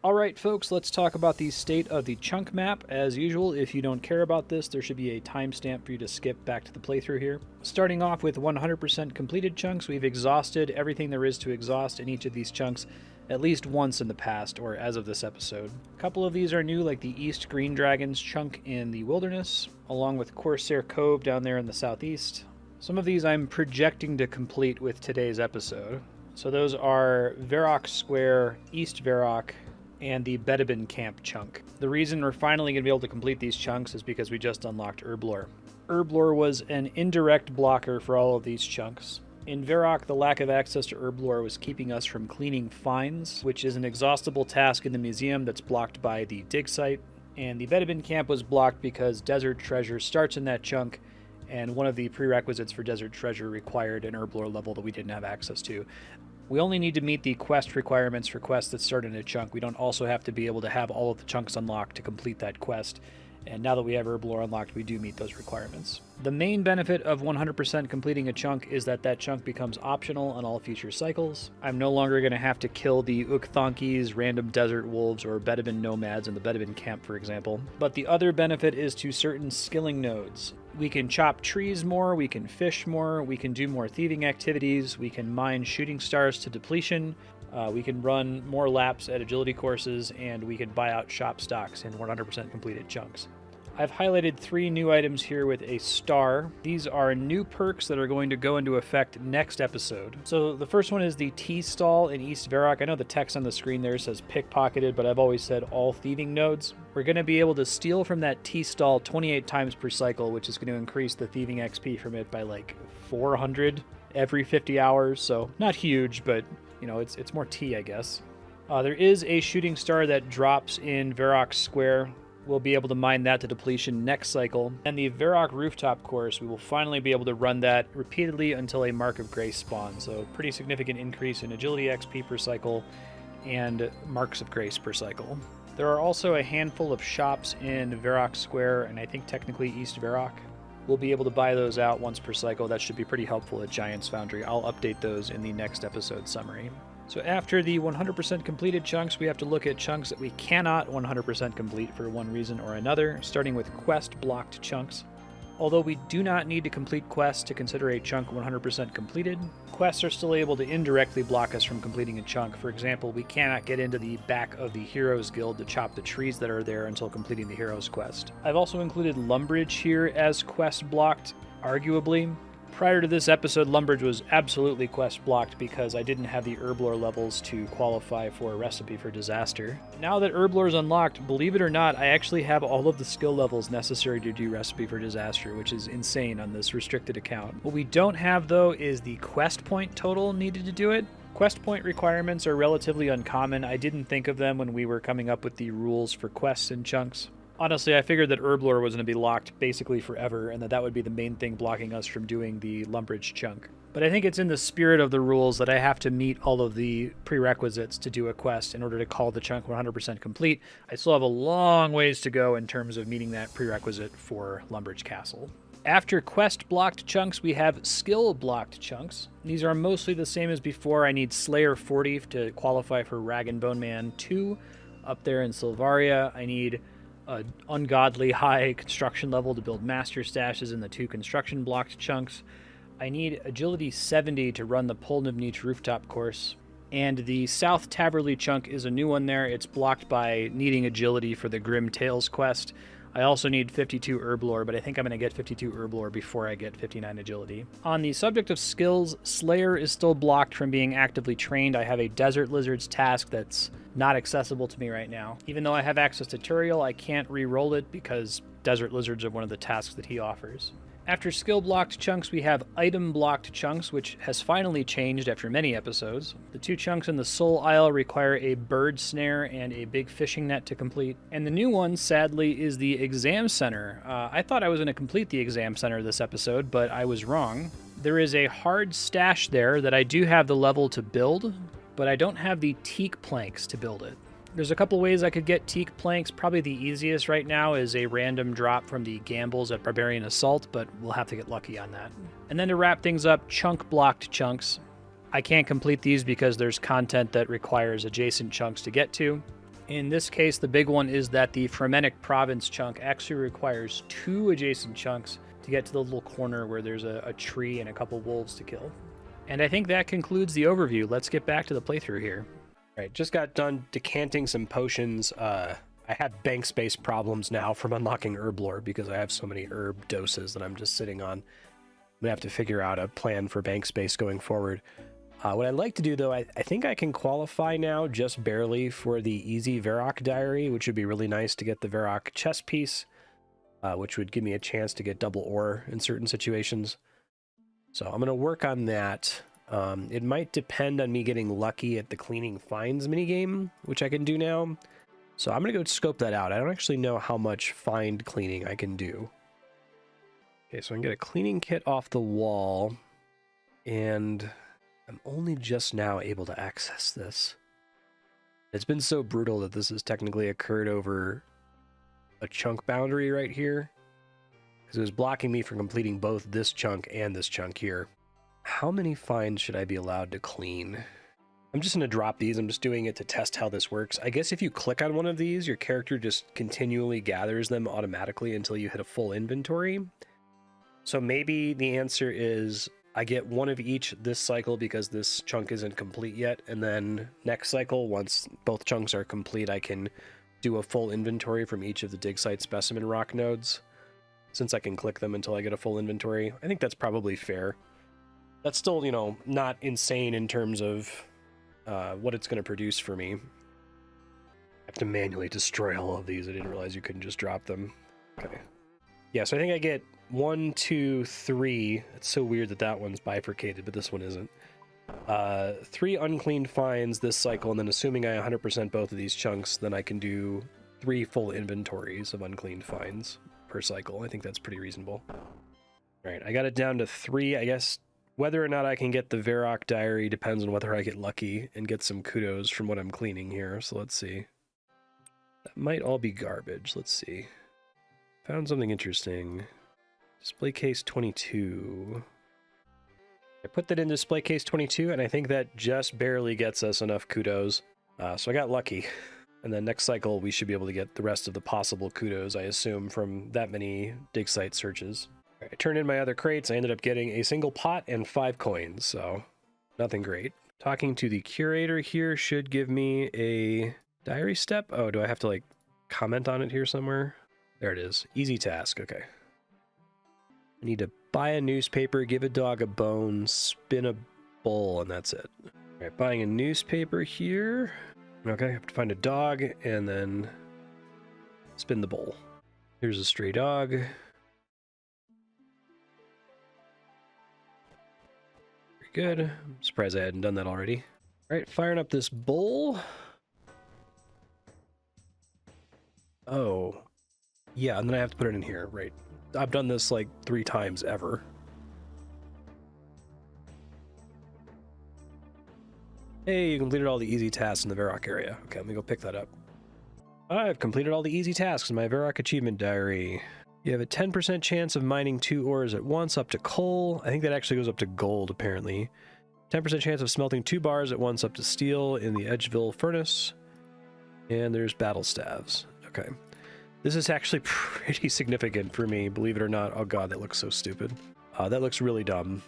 Alright folks, let's talk about the state of the chunk map. As usual, if you don't care about this, there should be a timestamp for you to skip back to the playthrough here. Starting off with 100% completed chunks, we've exhausted everything there is to exhaust in each of these chunks at least once in the past, or as of this episode. A couple of these are new, like the East Green Dragons chunk in the Wilderness, along with Corsair Cove down there in the southeast. Some of these I'm projecting to complete with today's episode. So those are Varrock Square, East Varrock, and the Bedabin Camp chunk. The reason we're finally going to be able to complete these chunks is because we just unlocked Herblore. Herblore was an indirect blocker for all of these chunks. In Varrock, the lack of access to Herblore was keeping us from cleaning finds, which is an exhaustible task in the museum that's blocked by the dig site. And the Bedabin Camp was blocked because Desert Treasure starts in that chunk, and one of the prerequisites for Desert Treasure required an Herblore level that we didn't have access to. We only need to meet the quest requirements for quests that start in a chunk. We don't also have to be able to have all of the chunks unlocked to complete that quest. And now that we have Herblore unlocked, we do meet those requirements. The main benefit of 100% completing a chunk is that that chunk becomes optional on all future cycles. I'm no longer going to have to kill the Ukthonkis, random desert wolves, or Bedabin nomads in the Bedabin camp, for example. But the other benefit is to certain skilling nodes. We can chop trees more, we can fish more, we can do more thieving activities, we can mine shooting stars to depletion, we can run more laps at agility courses, and we can buy out shop stocks in 100% completed chunks. I've highlighted 3 new items here with a star. These are new perks that are going to go into effect next episode. So the first one is the tea stall in East Varrock. I know the text on the screen there says pickpocketed, but I've always said all thieving nodes. We're going to be able to steal from that tea stall 28 times per cycle, which is going to increase the thieving XP from it by like 400 every 50 hours. So not huge, but you know, it's more tea, I guess. There is a shooting star that drops in Varrock Square. We'll be able to mine that to depletion next cycle. And the Varrock Rooftop course, we will finally be able to run that repeatedly until a Mark of Grace spawns. So pretty significant increase in agility XP per cycle and Marks of Grace per cycle. There are also a handful of shops in Varrock Square and I think technically East Varrock. We'll be able to buy those out once per cycle. That should be pretty helpful at Giant's Foundry. I'll update those in the next episode summary. So after the 100% completed chunks, we have to look at chunks that we cannot 100% complete for one reason or another, starting with quest-blocked chunks. Although we do not need to complete quests to consider a chunk 100% completed, quests are still able to indirectly block us from completing a chunk. For example, we cannot get into the back of the Heroes Guild to chop the trees that are there until completing the Heroes quest. I've also included Lumbridge here as quest blocked, arguably. Prior to this episode, Lumbridge was absolutely quest blocked because I didn't have the Herblore levels to qualify for a recipe for disaster. Now that Herblore is unlocked, believe it or not, I actually have all of the skill levels necessary to do recipe for disaster, which is insane on this restricted account. What we don't have though is the quest point total needed to do it. Quest point requirements are relatively uncommon. I didn't think of them when we were coming up with the rules for quests and chunks. Honestly, I figured that Herblore was going to be locked basically forever, and that would be the main thing blocking us from doing the Lumbridge chunk. But I think it's in the spirit of the rules that I have to meet all of the prerequisites to do a quest in order to call the chunk 100% complete. I still have a long ways to go in terms of meeting that prerequisite for Lumbridge Castle. After quest-blocked chunks, we have skill-blocked chunks. These are mostly the same as before. I need Slayer 40 to qualify for Rag and Bone Man 2 up there in Silvaria. I need an ungodly high construction level to build master stashes in the 2 construction blocked chunks. I need agility 70 to run the Polnibnich rooftop course. And the South Taverley chunk is a new one there. It's blocked by needing agility for the Grim Tales quest. I also need 52 Herblore, but I think I'm going to get 52 Herblore before I get 59 agility. On the subject of skills, Slayer is still blocked from being actively trained. I have a Desert Lizard's task that's not accessible to me right now. Even though I have access to Turiel, I can't re-roll it because Desert Lizards are one of the tasks that he offers. After skill-blocked chunks, we have item-blocked chunks, which has finally changed after many episodes. The 2 chunks in the Soul Isle require a bird snare and a big fishing net to complete. And the new one, sadly, is the Exam Center. I thought I was going to complete the Exam Center this episode, but I was wrong. There is a hard stash there that I do have the level to build, but I don't have the teak planks to build it. There's a couple ways I could get teak planks. Probably the easiest right now is a random drop from the gambles at Barbarian Assault, but we'll have to get lucky on that. And then to wrap things up, chunk-blocked chunks. I can't complete these because there's content that requires adjacent chunks to get to. In this case, the big one is that the Fremennik Province chunk actually requires 2 adjacent chunks to get to the little corner where there's a tree and a couple wolves to kill. And I think that concludes the overview. Let's get back to the playthrough here. Right, just got done decanting some potions. I have bank space problems now from unlocking Herblore because I have so many herb doses that I'm just sitting on. I'm gonna have to figure out a plan for bank space going forward. What I'd like to do, though, I think I can qualify now just barely for the easy Varrock diary, which would be really nice to get the Varrock chess piece, which would give me a chance to get double ore in certain situations. So I'm gonna work on that. It might depend on me getting lucky at the cleaning finds minigame, which I can do now. So I'm going to go scope that out. I don't actually know how much find cleaning I can do. Okay, so I can get a cleaning kit off the wall, and I'm only just now able to access this. It's been so brutal that this has technically occurred over a chunk boundary right here, because it was blocking me from completing both this chunk and this chunk here. How many finds should I be allowed to clean? I'm just going to drop these. I'm just doing it to test how this works. I guess if you click on one of these, your character just continually gathers them automatically until you hit a full inventory. So maybe the answer is I get one of each this cycle because this chunk isn't complete yet. And then next cycle, once both chunks are complete, I can do a full inventory from each of the dig site specimen rock nodes, since I can click them until I get a full inventory. I think that's probably fair. That's still, you know, not insane in terms of what it's going to produce for me. I have to manually destroy all of these. I didn't realize you couldn't just drop them. Okay. Yeah, so I think I get 1, 2, 3. It's so weird that that one's bifurcated, but this one isn't. 3 uncleaned finds this cycle, and then assuming I 100% both of these chunks, then I can do 3 full inventories of uncleaned finds per cycle. I think that's pretty reasonable. All right, I got it down to 3. I guess whether or not I can get the Varrock diary depends on whether I get lucky and get some kudos from what I'm cleaning here. So let's see. That might all be garbage. Let's see. Found something interesting. Display case 22. I put that in display case 22, and I think that just barely gets us enough kudos. So I got lucky. And then next cycle, we should be able to get the rest of the possible kudos, I assume, from that many dig site searches. I turned in my other crates. I ended up getting a single pot and 5 coins, so nothing great. Talking to the curator here should give me a diary step. Oh, do I have to like comment on it here somewhere? There it is. Easy task. Okay. I need to buy a newspaper, give a dog a bone, spin a bowl, and that's it. All right, buying a newspaper here. Okay, I have to find a dog and then spin the bowl. Here's a stray dog. Very good. I'm surprised I hadn't done that already. All right, firing up this bowl. Oh, yeah, and then I have to put it in here, right? I've done this like 3 times ever. Hey, you completed all the easy tasks in the Varrock area. Okay, let me go pick that up. I've completed all the easy tasks in my Varrock achievement diary. You have a 10% chance of mining 2 ores at once up to coal. I think that actually goes up to gold, apparently. 10% chance of smelting 2 bars at once up to steel in the Edgeville furnace. And there's battle staves. Okay. This is actually pretty significant for me, believe it or not. Oh god, that looks so stupid. That looks really dumb.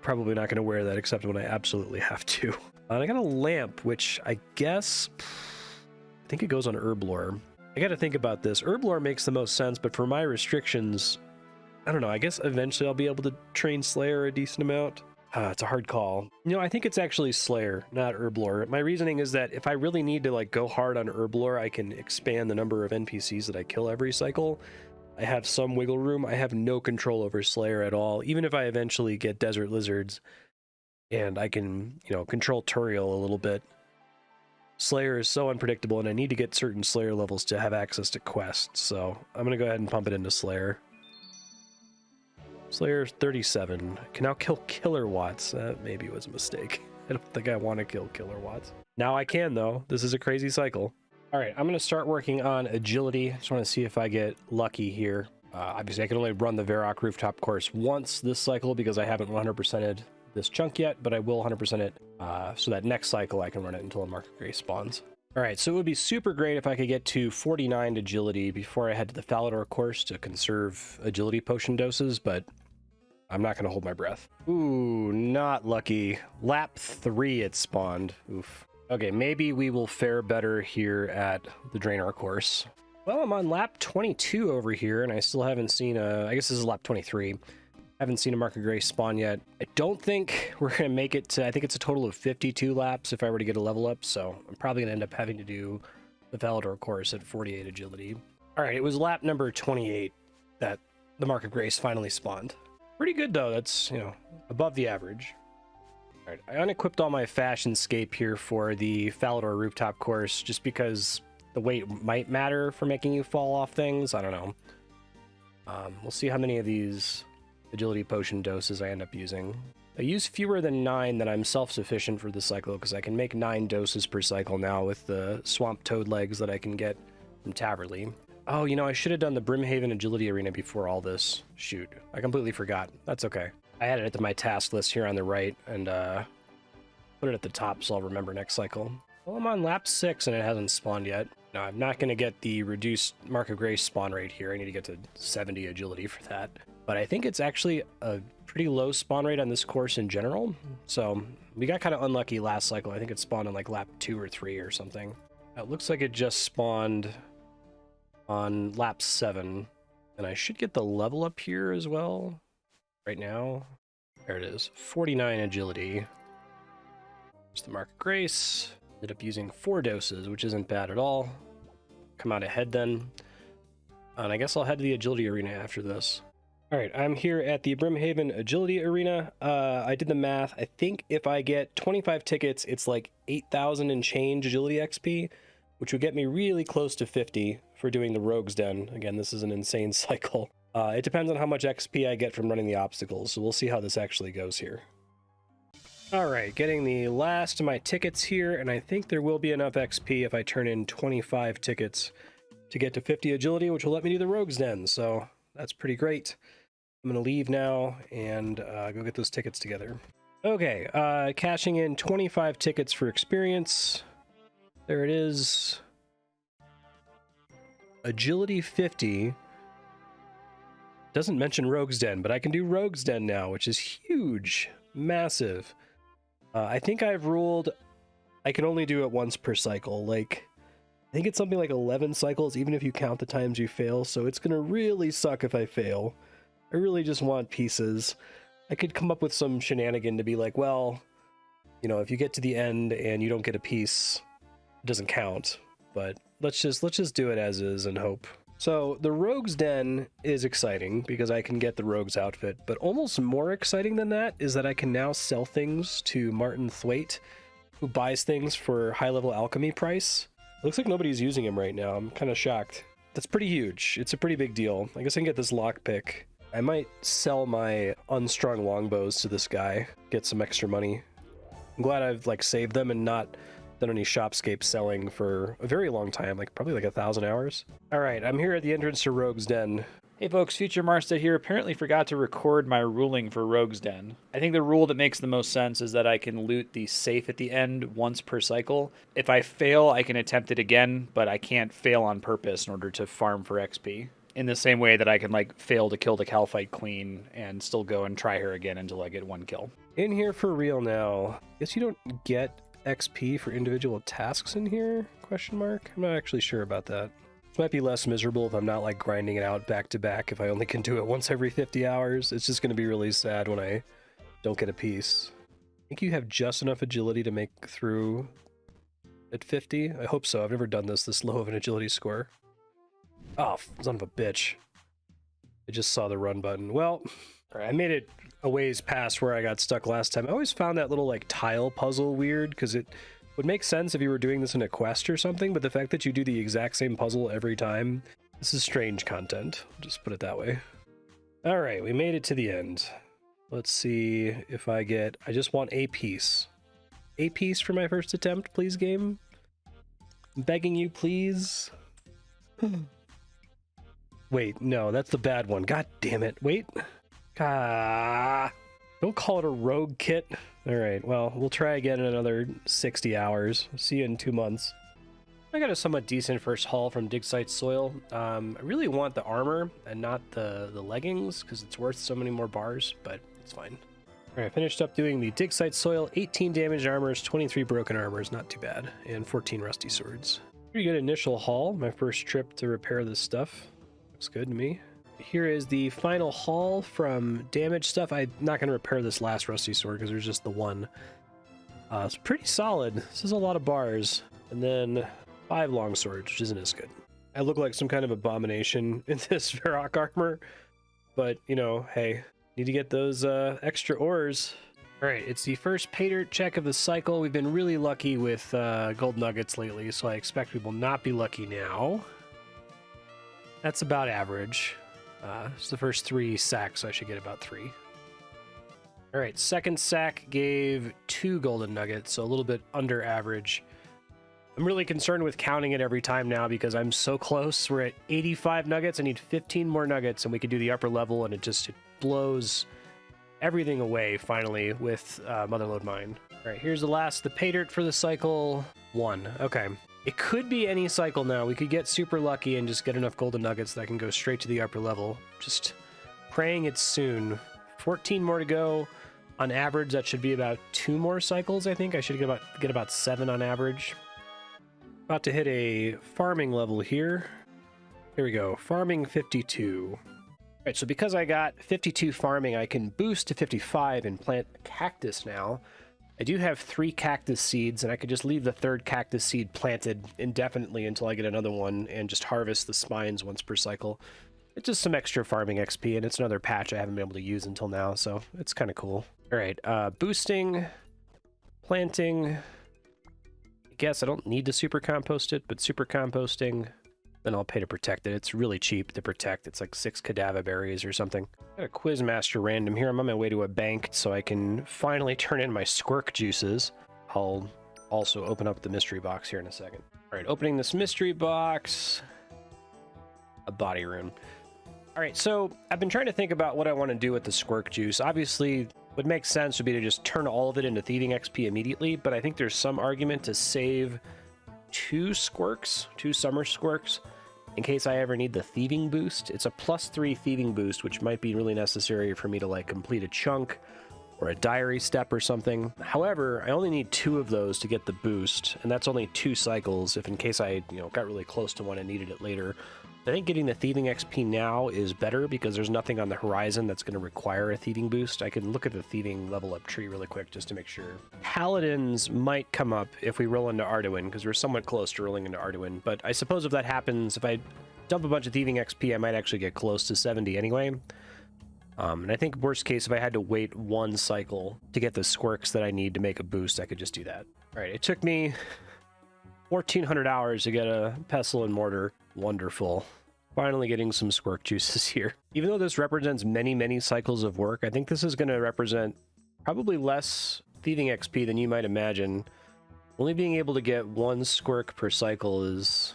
Probably not going to wear that except when I absolutely have to. And I got a lamp, which I guess... I think it goes on Herblore. I got to think about this. Herblore makes the most sense, but for my restrictions, I don't know. I guess eventually I'll be able to train Slayer a decent amount. It's a hard call. You know, I think it's actually Slayer, not Herblore. My reasoning is that if I really need to like go hard on Herblore, I can expand the number of NPCs that I kill every cycle. I have some wiggle room. I have no control over Slayer at all. Even if I eventually get Desert Lizards and I can, you know, control Turiel a little bit, Slayer is so unpredictable and I need to get certain Slayer levels to have access to quests. So I'm going to go ahead and pump it into Slayer. Slayer 37. Can now kill Killer Watts. That maybe was a mistake. I don't think I want to kill Killer Watts. Now I can, though. This is a crazy cycle. All right, I'm going to start working on agility. Just want to see if I get lucky here. Obviously, I can only run the Varrock rooftop course once this cycle because I haven't 100%ed this chunk yet, but I will 100% it so that next cycle I can run it until a Mark of Grace spawns. All right, so it would be super great if I could get to 49 agility before I head to the Falador course to conserve agility potion doses, but I'm not going to hold my breath. Ooh, not lucky. Lap 3 it spawned. Oof. Okay, maybe we will fare better here at the Draenor course. Well, I'm on lap 22 over here, and I still haven't seen a... I guess this is lap 23. Haven't seen a Mark of Grace spawn yet. I don't think we're going to make it to... I think it's a total of 52 laps if I were to get a level up, so I'm probably going to end up having to do the Falador course at 48 agility. All right, it was lap number 28 that the Mark of Grace finally spawned. Pretty good, though. That's, you know, above the average. All right, I unequipped all my Fashionscape here for the Falador rooftop course just because the weight might matter for making you fall off things. I don't know. We'll see how many of these agility potion doses I end up using. I use fewer than 9 that I'm self-sufficient for this cycle because I can make 9 doses per cycle now with the swamp toad legs that I can get from Taverley. Oh, you know, I should have done the Brimhaven agility arena before all this. Shoot, I completely forgot. That's okay. I added it to my task list here on the right and put it at the top so I'll remember next cycle. Well, I'm on lap 6 and it hasn't spawned yet. No, I'm not going to get the reduced Mark of Grace spawn rate here. I need to get to 70 agility for that. But I think it's actually a pretty low spawn rate on this course in general. So we got kind of unlucky last cycle. I think it spawned on like lap 2 or 3 or something. It looks like it just spawned on lap 7. And I should get the level up here as well right now. There it is. 49 agility. There's the Mark of Grace. Ended up using 4 doses, which isn't bad at all. Come out ahead then. And I guess I'll head to the agility arena after this. All right, I'm here at the Brimhaven Agility Arena. I did the math. I think if I get 25 tickets, it's like 8,000 and change Agility XP, which would get me really close to 50 for doing the Rogue's Den. Again, this is an insane cycle. It depends on how much XP I get from running the obstacles, so we'll see how this actually goes here. All right, getting the last of my tickets here, and I think there will be enough XP if I turn in 25 tickets to get to 50 Agility, which will let me do the Rogue's Den, so that's pretty great. I'm going to leave now and go get those tickets together. Okay, cashing in 25 tickets for experience. There it is. Agility 50. Doesn't mention Rogue's Den, but I can do Rogue's Den now, which is huge, massive. I think I've ruled I can only do it once per cycle. Like, I think it's something like 11 cycles, even if you count the times you fail. So it's gonna really suck if I fail. I really just want pieces. I could come up with some shenanigan to be like, well, you know, if you get to the end and you don't get a piece, it doesn't count. But let's just do it as is and hope. So the Rogue's Den is exciting because I can get the Rogue's outfit, but almost more exciting than that is that I can now sell things to Martin Thwaite, who buys things for high-level alchemy price. Looks like nobody's using him right now. I'm kind of shocked. That's pretty huge. It's a pretty big deal. I guess I can get this lockpick. I might sell my unstrung longbows to this guy, get some extra money. I'm glad I've like saved them and not done any shopscape selling for a very long time, like probably like 1,000 hours. All right, I'm here at the entrance to Rogue's Den. Hey folks, Future Marstead here. Apparently forgot to record my ruling for Rogue's Den. I think the rule that makes the most sense is that I can loot the safe at the end once per cycle. If I fail, I can attempt it again, but I can't fail on purpose in order to farm for XP. In the same way that I can like fail to kill the Calphite Queen and still go and try her again until I get one kill. In here for real now. Guess you don't get XP for individual tasks in here? Question mark? I'm not actually sure about that. This might be less miserable if I'm not like grinding it out back to back. If I only can do it once every 50 hours, it's just going to be really sad when I don't get a piece. I think you have just enough agility to make through at 50. I hope so. I've never done this low of an agility score. Oh, son of a bitch. I just saw the run button. Well, all right, I made it a ways past where I got stuck last time. I always found that little like tile puzzle weird because it would make sense if you were doing this in a quest or something, but the fact that you do the exact same puzzle every time, this is strange content. Just put it that way. All right, we made it to the end. Let's see if I just want a piece. A piece for my first attempt, please, game. I'm begging you, please. Wait, no, that's the bad one. God damn it. Wait. Don't call it a rogue kit. All right, well, we'll try again in another 60 hours. See you in 2 months. I got a somewhat decent first haul from Dig Site Soil. I really want the armor and not the leggings because it's worth so many more bars, but it's fine. All right, I finished up doing the Dig Site Soil. 18 damaged armors, 23 broken armors, not too bad, and 14 rusty swords. Pretty good initial haul. My first trip to repair this stuff. Looks good to me. Here is the final haul from damaged stuff. I'm not going to repair this last rusty sword because there's just the one. It's pretty solid. This is a lot of bars. And then 5 long swords, which isn't as good. I look like some kind of abomination in this Varrock armor. But, you know, hey, need to get those extra ores. All right, it's the first pay dirt check of the cycle. We've been really lucky with gold nuggets lately, so I expect we will not be lucky now. That's about average. It's the first 3 sacks, so I should get about 3. All right, second sack gave 2 golden nuggets, so a little bit under average. I'm really concerned with counting it every time now because I'm so close. We're at 85 nuggets. I need 15 more nuggets, and we can do the upper level, and it blows everything away, finally, with Motherlode Mine. All right, here's the pay dirt for the cycle. 1. Okay. It could be any cycle now. We could get super lucky and just get enough golden nuggets that I can go straight to the upper level. Just praying it's soon. 14 more to go. On average, that should be about 2 more cycles, I think. I should get about 7 on average. About to hit a farming level here. Here we go. Farming 52. All right, so because I got 52 farming, I can boost to 55 and plant cactus now. I do have 3 cactus seeds, and I could just leave the 3rd cactus seed planted indefinitely until I get another one and just harvest the spines once per cycle. It's just some extra farming XP, and it's another patch I haven't been able to use until now, so it's kind of cool. All right, boosting, planting. I guess I don't need to super compost it, but super composting, then I'll pay to protect it. It's really cheap to protect. It's like 6 cadaver berries or something. Got a Quizmaster random here. I'm on my way to a bank so I can finally turn in my squirk juices. I'll also open up the mystery box here in a second. All right, opening this mystery box. A body rune. All right, so I've been trying to think about what I want to do with the squirk juice. Obviously, what makes sense would be to just turn all of it into thieving XP immediately, but I think there's some argument to save 2 squirks, 2 summer squirks, in case I ever need the thieving boost. It's a +3 thieving boost, which might be really necessary for me to like complete a chunk or a diary step or something. However, I only need 2 of those to get the boost, and that's only 2 cycles if in case I, got really close to one and needed it later. I think getting the thieving XP now is better because there's nothing on the horizon that's going to require a thieving boost. I can look at the thieving level up tree really quick just to make sure. Paladins might come up if we roll into Arduin because we're somewhat close to rolling into Arduin, but I suppose if that happens, if I dump a bunch of thieving XP, I might actually get close to 70 anyway. And I think worst case, if I had to wait 1 cycle to get the squirks that I need to make a boost, I could just do that. All right, it took me 1,400 hours to get a pestle and mortar. Wonderful. Finally getting some squirk juices here. Even though this represents many, many cycles of work, I think this is going to represent probably less thieving XP than you might imagine. Only being able to get 1 squirk per cycle is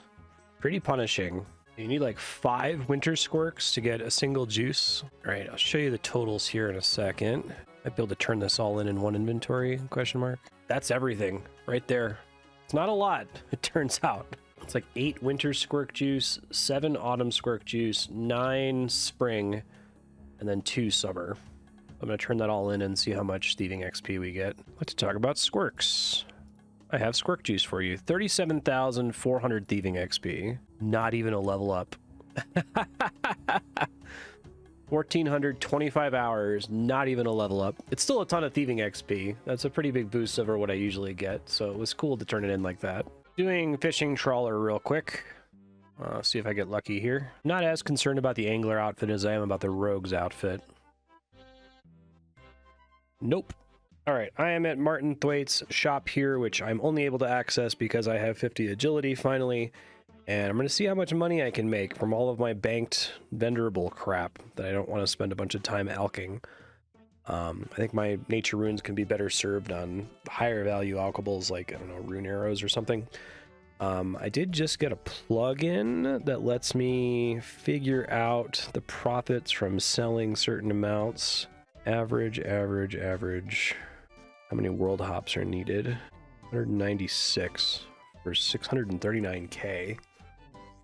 pretty punishing. You need like 5 winter squirks to get a single juice. All right, I'll show you the totals here in a second. Might be able to turn this all in one inventory, question mark. That's everything right there. It's not a lot, it turns out. It's like 8 winter squirk juice, 7 autumn squirk juice, 9 spring, and then 2 summer. I'm going to turn that all in and see how much thieving XP we get. I'd like to talk about squirks. I have squirk juice for you. 37,400 thieving XP. Not even a level up. 1,425 hours, not even a level up. It's still a ton of thieving XP. That's a pretty big boost over what I usually get, so it was cool to turn it in like that. Doing fishing trawler real quick. See if I get lucky here. Not as concerned about the angler outfit as I am about the rogue's outfit. Nope. All right, I am at Martin Thwaite's shop here, which I'm only able to access because I have 50 agility finally. And I'm going to see how much money I can make from all of my banked vendorable crap that I don't want to spend a bunch of time alching. I think my nature runes can be better served on higher value alchables like, I don't know, rune arrows or something. I did just get a plugin that lets me figure out the profits from selling certain amounts. Average. How many world hops are needed? 196 for 639k.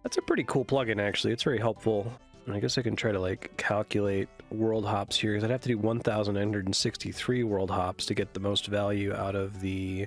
That's a pretty cool plugin, actually. It's very helpful. And I guess I can try to like calculate world hops here, because I'd have to do 1,963 world hops to get the most value out of the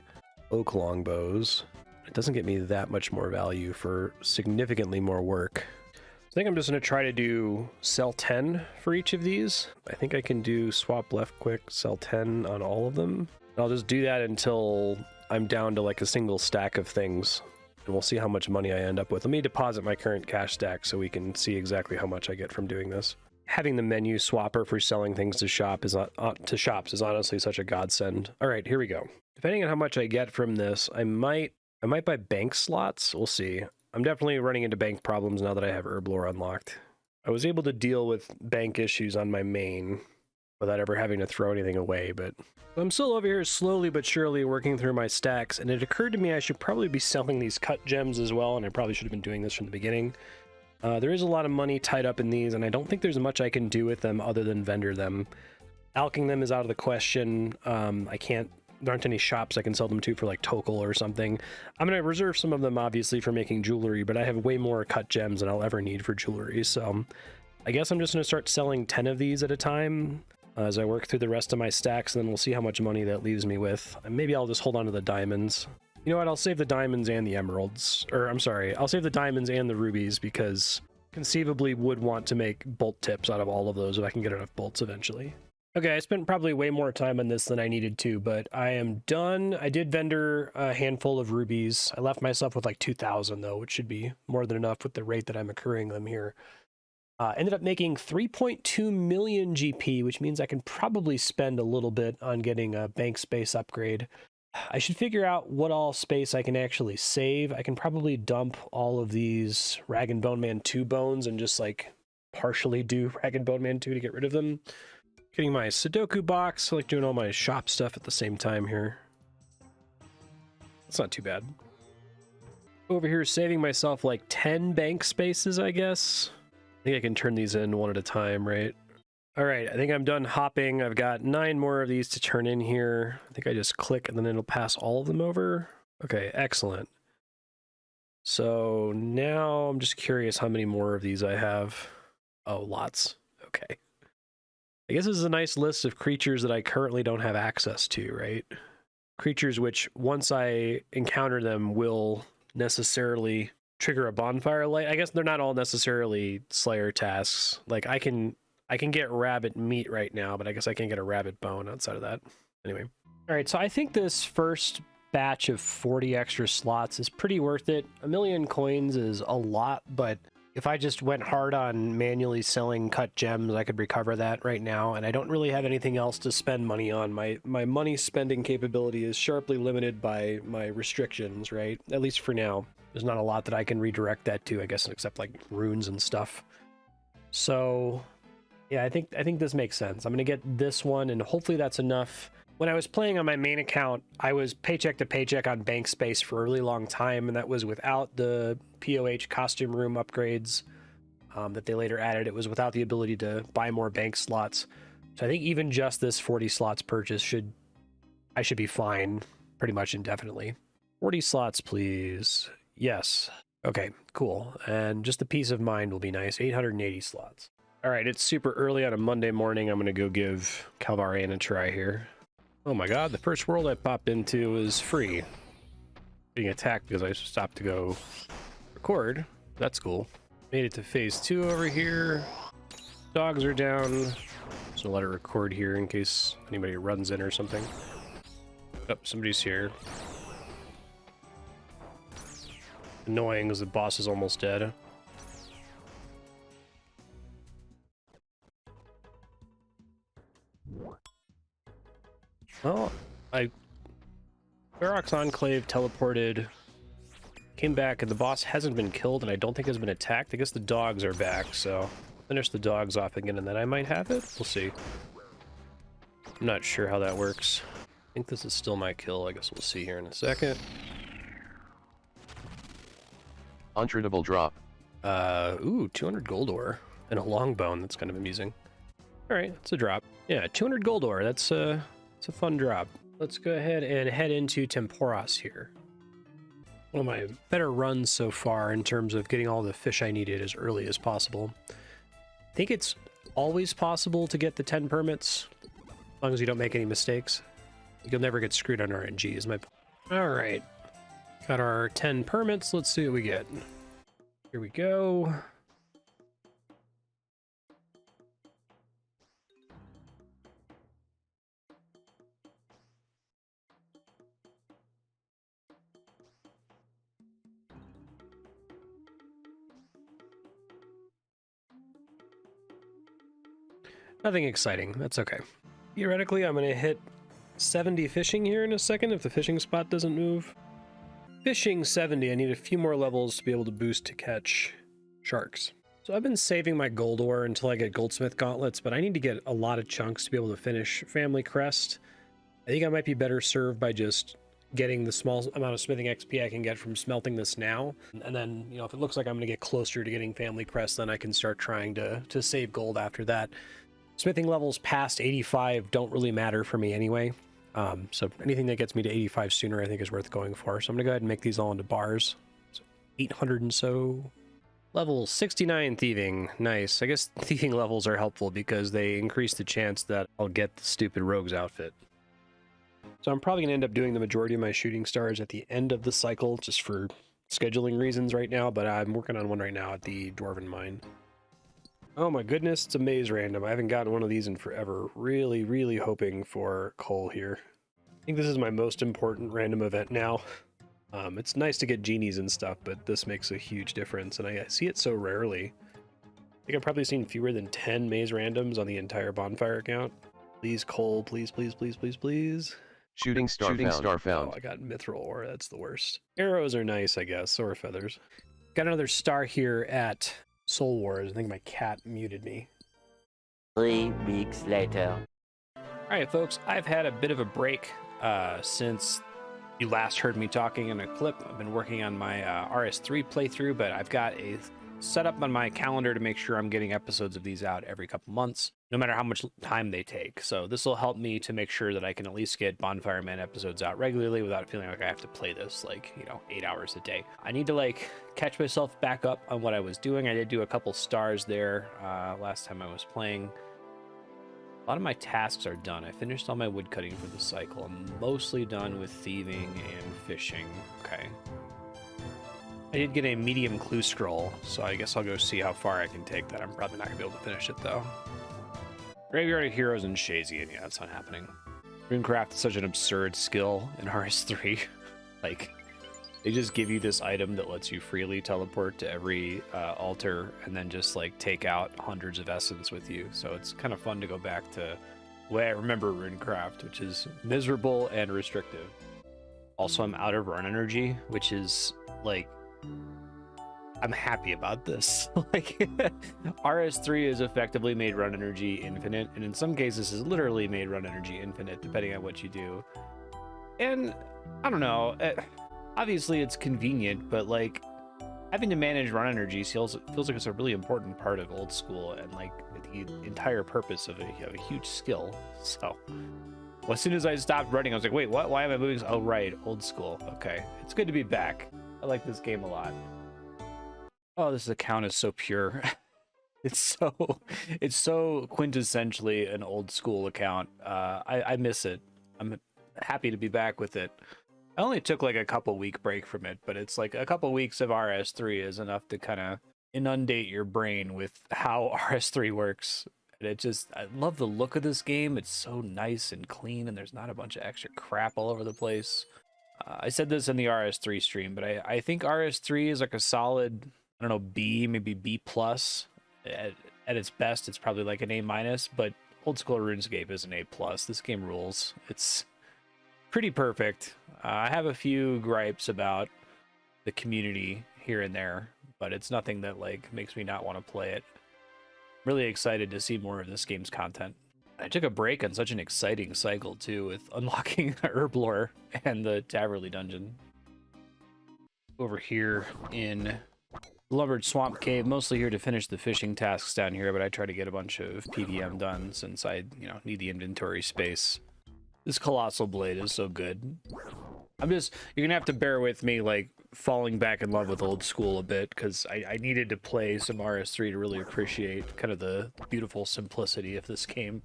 oak longbows. It doesn't get me that much more value for significantly more work. I think I'm just going to try to do sell 10 for each of these. I think I can do swap left quick, sell 10 on all of them. I'll just do that until I'm down to like a single stack of things. And we'll see how much money I end up with. Let me deposit my current cash stack so we can see exactly how much I get from doing this. Having the menu swapper for selling things to shops is honestly such a godsend. All right, here we go. Depending on how much I get from this, I might buy bank slots. We'll see. I'm definitely running into bank problems now that I have Herblore unlocked. I was able to deal with bank issues on my main without ever having to throw anything away, but I'm still over here slowly but surely working through my stacks, and it occurred to me I should probably be selling these cut gems as well, and I probably should have been doing this from the beginning. There is a lot of money tied up in these, and I don't think there's much I can do with them other than vendor them. Alching them is out of the question. There aren't any shops I can sell them to for like Tokel or something. I'm going to reserve some of them obviously for making jewelry, but I have way more cut gems than I'll ever need for jewelry, so I guess I'm just going to start selling 10 of these at a time as I work through the rest of my stacks, and then we'll see how much money that leaves me with. And maybe I'll just hold on to the diamonds. You know what, I'll save the diamonds and the emeralds. Or, I'm sorry, I'll save the diamonds and the rubies, because conceivably would want to make bolt tips out of all of those if I can get enough bolts eventually. Okay, I spent probably way more time on this than I needed to, but I am done. I did vendor a handful of rubies. I left myself with like 2,000 though, which should be more than enough with the rate that I'm accruing them here. Ended up making 3.2 million GP, which means I can probably spend a little bit on getting a bank space upgrade. I should figure out what all space I can actually save. I can probably dump all of these Rag and Bone Man 2 bones and just like partially do Rag and Bone Man 2 to get rid of them. Getting my Sudoku box, I like doing all my shop stuff at the same time here. It's not too bad. Over here saving myself like 10 bank spaces, I guess. I think I can turn these in one at a time, right? All right, I think I'm done hopping. I've got 9 more of these to turn in here. I think I just click and then it'll pass all of them over. Okay, excellent. So now I'm just curious how many more of these I have. Oh, lots. Okay. I guess this is a nice list of creatures that I currently don't have access to, right? Creatures which, once I encounter them, will necessarily trigger a bonfire light. I guess they're not all necessarily Slayer tasks. Like, I can get rabbit meat right now, but I guess I can't get a rabbit bone outside of that. Anyway. All right, so I think this first batch of 40 extra slots is pretty worth it. 1,000,000 coins is a lot, but if I just went hard on manually selling cut gems, I could recover that right now, and I don't really have anything else to spend money on. My money spending capability is sharply limited by my restrictions, right? At least for now. There's not a lot that I can redirect that to, I guess, except like runes and stuff. So yeah, I think this makes sense. I'm gonna get this one, and hopefully that's enough. When I was playing on my main account, I was paycheck to paycheck on bank space for a really long time, and that was without the POH costume room upgrades that they later added. It was without the ability to buy more bank slots. So I think even just this 40 slots purchase I should be fine pretty much indefinitely. 40 slots, please. Yes. Okay, cool. And just the peace of mind will be nice. 880 slots. All right, it's super early on a Monday morning. I'm going to go give Calvarian a try here. Oh my god, the first world I popped into is free. Being attacked because I stopped to go record. That's cool. Made it to phase 2 over here. Dogs are down. Just gonna let it record here in case anybody runs in or something. Oh, somebody's here. Annoying as the boss is almost dead. Well, Ferox Enclave teleported, came back, and the boss hasn't been killed, and I don't think has been attacked. I guess the dogs are back, so finish the dogs off again, and then I might have it. We'll see. I'm not sure how that works. I think this is still my kill. I guess we'll see here in a second. Untreatable drop. Ooh, 200 gold ore and a long bone. That's kind of amusing. All right, that's a drop. Yeah, 200 gold ore. It's a fun drop. Let's go ahead and head into Temporos here. One of my better runs so far in terms of getting all the fish I needed as early as possible. I think it's always possible to get the 10 permits, as long as you don't make any mistakes. You'll never get screwed on RNG is my point. All right, got our 10 permits. Let's see what we get. Here we go. Nothing exciting. That's okay. Theoretically, I'm going to hit 70 fishing here in a second if the fishing spot doesn't move. Fishing 70, I need a few more levels to be able to boost to catch sharks. So I've been saving my gold ore until I get goldsmith gauntlets, but I need to get a lot of chunks to be able to finish Family Crest. I think I might be better served by just getting the small amount of smithing XP I can get from smelting this now. And then, you know, if it looks like I'm going to get closer to getting Family Crest, then I can start trying to save gold after that. Smithing levels past 85 don't really matter for me anyway. So anything that gets me to 85 sooner I think is worth going for. So I'm going to go ahead and make these all into bars. So 800 and so. Level 69 thieving. Nice. I guess thieving levels are helpful because they increase the chance that I'll get the stupid rogue's outfit. So I'm probably going to end up doing the majority of my shooting stars at the end of the cycle just for scheduling reasons right now, but I'm working on one right now at the Dwarven Mine. Oh my goodness, it's a maze random. I haven't gotten one of these in forever. Really, really hoping for coal here. I think this is my most important random event now. It's nice to get genies and stuff, but this makes a huge difference, and I see it so rarely. I think I've probably seen fewer than 10 maze randoms on the entire Bonfire account. Please, coal, please, please, please, please, please. Shooting star found. Oh, I got mithril ore, that's the worst. Arrows are nice, I guess, or feathers. Got another star here at Soul Wars. I think my cat muted me. 3 weeks later. All right, folks, I've had a bit of a break since you last heard me talking in a clip. I've been working on my RS3 playthrough, but I've got a set up on my calendar to make sure I'm getting episodes of these out every couple months, no matter how much time they take. So this will help me to make sure that I can at least get Bonfire Man episodes out regularly without feeling like I have to play this like, 8 hours a day. I need to like catch myself back up on what I was doing. I did do a couple stars there last time I was playing. A lot of my tasks are done. I finished all my wood cutting for the cycle. I'm mostly done with thieving and fishing. Okay. I did get a medium clue scroll, so I guess I'll go see how far I can take that. I'm probably not going to be able to finish it, though. Graveyard of Heroes and Shazian. Yeah, that's not happening. RuneCraft is such an absurd skill in RS3. Like, they just give you this item that lets you freely teleport to every altar and then just, like, take out hundreds of essence with you. So it's kind of fun to go back to the way I remember RuneCraft, which is miserable and restrictive. Also, I'm out of run energy, which is, like, I'm happy about this. Like, RS3 is effectively made run energy infinite, and in some cases is literally made run energy infinite, depending on what you do. And I don't know, obviously it's convenient, but like having to manage run energy feels like it's a really important part of old school and like the entire purpose of a huge skill. So well, as soon as I stopped running, I was like, wait, what? Why am I moving? Oh, right, old school. Okay, it's good to be back. I like this game a lot. Oh, this account is so pure. It's so quintessentially an old school account. I miss it. I'm happy to be back with it. I only took like a couple week break from it, but it's like a couple weeks of RS3 is enough to kind of inundate your brain with how RS3 works. And I love the look of this game. It's so nice and clean, and there's not a bunch of extra crap all over the place. I said this in the RS3 stream, but I think RS3 is like a solid, I don't know, B, maybe B+. At its best, it's probably like an A-, but old school RuneScape is an A+. This game rules. It's pretty perfect. I have a few gripes about the community here and there, but it's nothing that like makes me not want to play it. I'm really excited to see more of this game's content. I took a break on such an exciting cycle too, with unlocking Herblore and the Taverley dungeon. Over here in Lumbered Swamp Cave, mostly here to finish the fishing tasks down here, but I try to get a bunch of PVM done since I, need the inventory space. This Colossal Blade is so good. You're gonna have to bear with me, like, falling back in love with old school a bit, because I needed to play some RS3 to really appreciate kind of the beautiful simplicity of this game.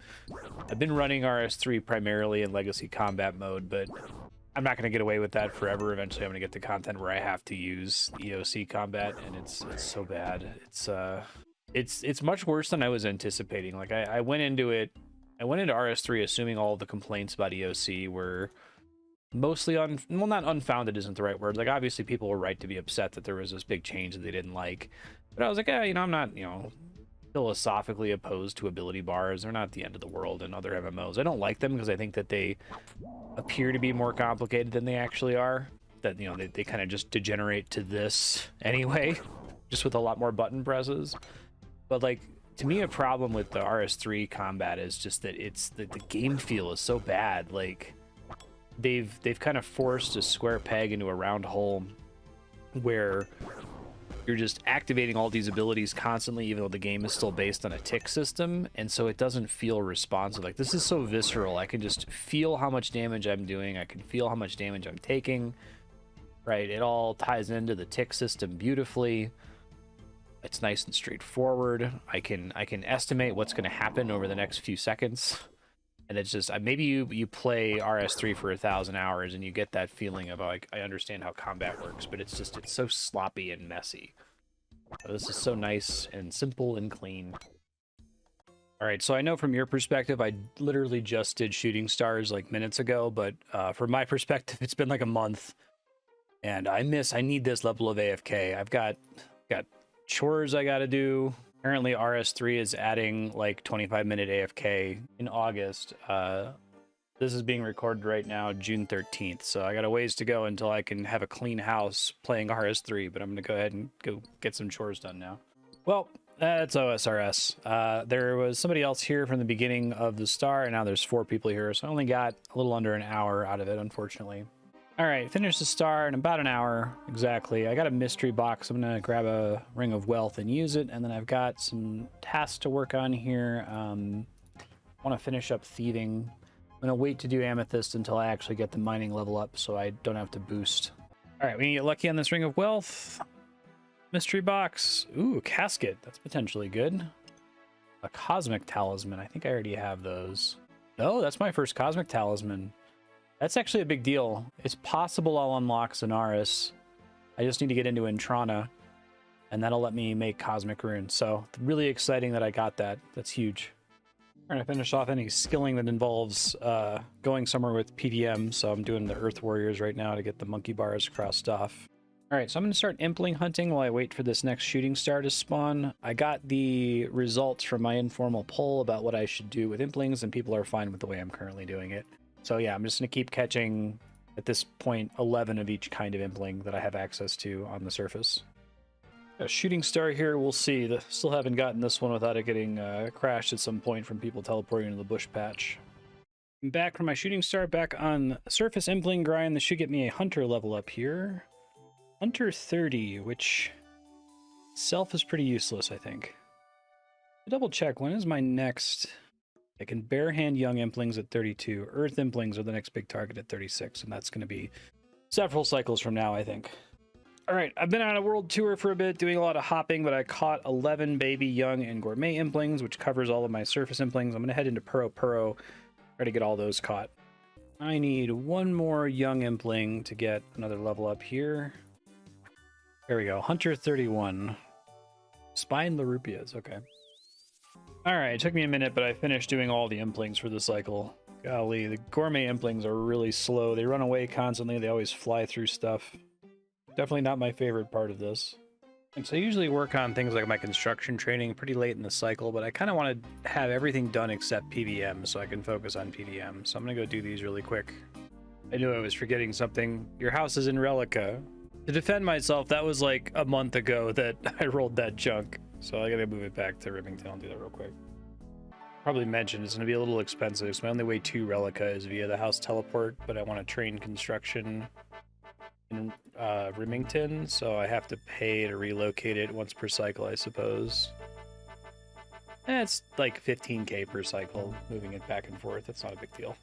I've been running RS3 primarily in Legacy Combat mode, but I'm not going to get away with that forever. Eventually I'm going to get to content where I have to use EOC combat, and it's so bad. It's much worse than I was anticipating. Like, I went into RS3 assuming all of the complaints about EOC were mostly not unfounded isn't the right word. Like, obviously people were right to be upset that there was this big change that they didn't like. But I was like, I'm not, philosophically opposed to ability bars. They're not the end of the world in other MMOs. I don't like them because I think that they appear to be more complicated than they actually are. That, they kind of just degenerate to this anyway, just with a lot more button presses. But like, to me, a problem with the RS3 combat is just that the game feel is so bad. Like, they've kind of forced a square peg into a round hole where you're just activating all these abilities constantly, even though the game is still based on a tick system, and so it doesn't feel responsive. Like, this is so visceral. I can just feel how much damage I'm doing. I can feel how much damage I'm taking, right? It all ties into the tick system beautifully. It's nice and straightforward. I can estimate what's going to happen over the next few seconds. And it's just, maybe you play RS3 for 1,000 hours and you get that feeling of, like, I understand how combat works, but it's so sloppy and messy. So this is so nice and simple and clean. All right, so I know from your perspective, I literally just did shooting stars like minutes ago, but from my perspective, it's been like a month. And I need this level of AFK. I've got chores I gotta do. Apparently RS3 is adding like 25-minute AFK in August. This is being recorded right now, June 13th. So I got a ways to go until I can have a clean house playing RS3, but I'm gonna go ahead and go get some chores done now. Well, that's OSRS. There was somebody else here from the beginning of the star, and now there's 4 people here. So I only got a little under an hour out of it, unfortunately. All right, finish the star in about an hour exactly. I got a mystery box. I'm gonna grab a ring of wealth and use it, and then I've got some tasks to work on here. I want to finish up thieving. I'm gonna wait to do amethyst until I actually get the mining level up, so I don't have to boost. All right, we can get lucky on this ring of wealth. Mystery box. Ooh, casket. That's potentially good. A cosmic talisman. I think I already have those. Oh, that's my first cosmic talisman. That's actually a big deal. It's possible I'll unlock Zenaris. I just need to get into Intrana, and that'll let me make cosmic runes. So really exciting that I got that. That's huge. We're gonna finish off any skilling that involves going somewhere with PVM. So I'm doing the Earth Warriors right now to get the monkey bars crossed off. All right, so I'm gonna start impling hunting while I wait for this next shooting star to spawn. I got the results from my informal poll about what I should do with implings, and people are fine with the way I'm currently doing it. So yeah, I'm just going to keep catching, at this point, 11 of each kind of impling that I have access to on the surface. A shooting star here, we'll see. Still haven't gotten this one without it getting crashed at some point from people teleporting into the bush patch. I'm back from my shooting star, back on surface impling grind. This should get me a hunter level up here. Hunter 30, which itself is pretty useless, I think. Double check, when is my next... I can barehand young implings at 32. Earth implings are the next big target at 36, and that's going to be several cycles from now, I think. All right, I've been on a world tour for a bit, doing a lot of hopping, but I caught 11 baby, young, and gourmet implings, which covers all of my surface implings. I'm going to head into Puro, try to get all those caught. I need one more young impling to get another level up here. There we go, Hunter 31. Spine Larupias, okay. All right, it took me a minute, but I finished doing all the implings for the cycle. Golly, the gourmet implings are really slow. They run away constantly. They always fly through stuff. Definitely not my favorite part of this. And so I usually work on things like my construction training pretty late in the cycle, but I kind of want to have everything done except PVM so I can focus on PVM. So I'm going to go do these really quick. I knew I was forgetting something. Your house is in Relica. To defend myself, that was like a month ago that I rolled that junk. So I gotta move it back to Remington. I'll do that real quick. Probably mentioned it's gonna be a little expensive. So my only way to Relica is via the house teleport, but I want to train construction in Remington, so I have to pay to relocate it once per cycle, I suppose. And it's like 15k per cycle, moving it back and forth. That's not a big deal.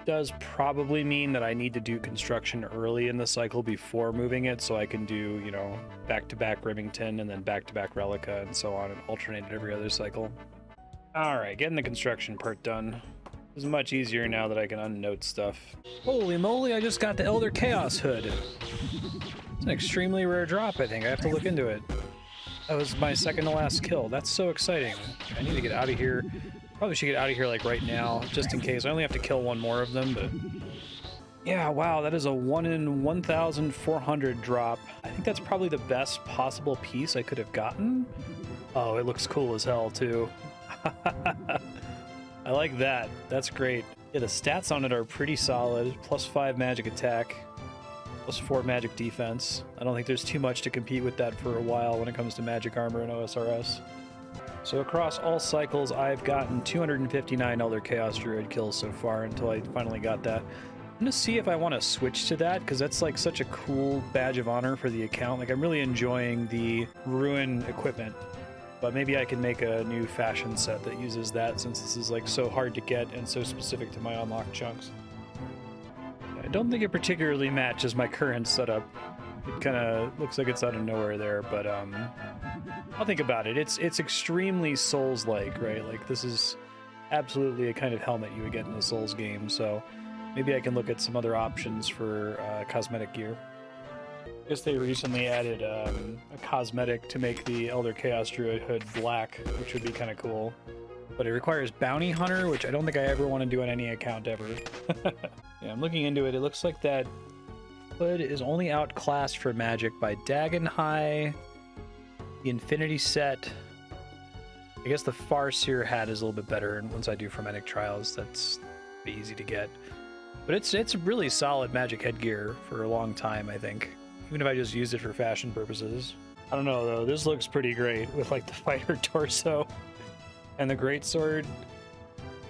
Does probably mean that I need to do construction early in the cycle before moving it, so I can do, you know, back-to-back Remington and then back-to-back Relica and so on, and alternate it every other cycle. All right, getting the construction part done. It's much easier now that I can unnote stuff. Holy moly, I just got the Elder Chaos Hood. It's an extremely rare drop, I think. I have to look into it. That was my second to last kill. That's so exciting. I need to get out of here. Probably should get out of here like right now, just in case. I only have to kill one more of them, but... Yeah, wow, that is a 1 in 1,400 drop. I think that's probably the best possible piece I could have gotten. Oh, it looks cool as hell, too. I like that. That's great. Yeah, the stats on it are pretty solid. +5 magic attack, +4 magic defense. I don't think there's too much to compete with that for a while when it comes to magic armor and OSRS. So across all cycles, I've gotten 259 Elder Chaos Druid kills so far until I finally got that. I'm gonna see if I want to switch to that, because that's like such a cool badge of honor for the account. Like, I'm really enjoying the Ruin equipment, but maybe I can make a new fashion set that uses that, since this is like so hard to get and so specific to my unlocked chunks. I don't think it particularly matches my current setup. It kind of looks like it's out of nowhere there, but I'll think about it. It's extremely Souls-like, right? Like, this is absolutely a kind of helmet you would get in a Souls game, so maybe I can look at some other options for cosmetic gear. I guess they recently added a cosmetic to make the Elder Chaos Druid hood black, which would be kind of cool. But it requires Bounty Hunter, which I don't think I ever want to do on any account ever. Yeah, I'm looking into it. It looks like that hood is only outclassed for magic by Dagon High, the Infinity Set. I guess the Farseer hat is a little bit better, and once I do Frenetic Trials, that's pretty easy to get. But it's really solid magic headgear for a long time, I think. Even if I just used it for fashion purposes. I don't know, though. This looks pretty great with, like, the fighter torso and the greatsword.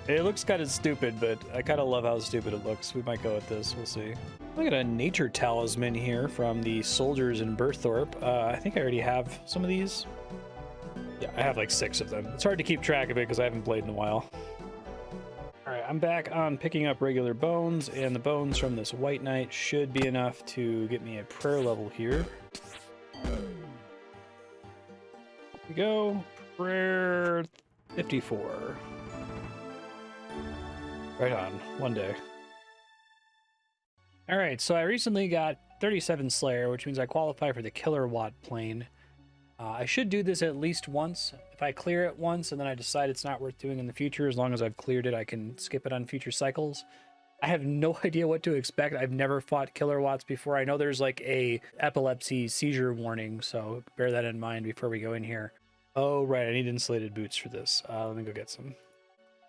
It looks kind of stupid, but I kind of love how stupid it looks. We might go with this. We'll see. I got a nature talisman here from the soldiers in Burthorpe. I think I already have some of these. Yeah, I have like 6 of them. It's hard to keep track of it because I haven't played in a while. All right, I'm back on picking up regular bones, and the bones from this White Knight should be enough to get me a prayer level here. Here we go. Prayer 54. Right on, one day. All right, so I recently got 37 Slayer, which means I qualify for the Killer Watt plane. I should do this at least once. If I clear it once and then I decide it's not worth doing in the future, as long as I've cleared it, I can skip it on future cycles. I have no idea what to expect. I've never fought Killer Watts before. I know there's like a epilepsy seizure warning, so bear that in mind before we go in here. Oh, right, I need insulated boots for this. Let me go get some.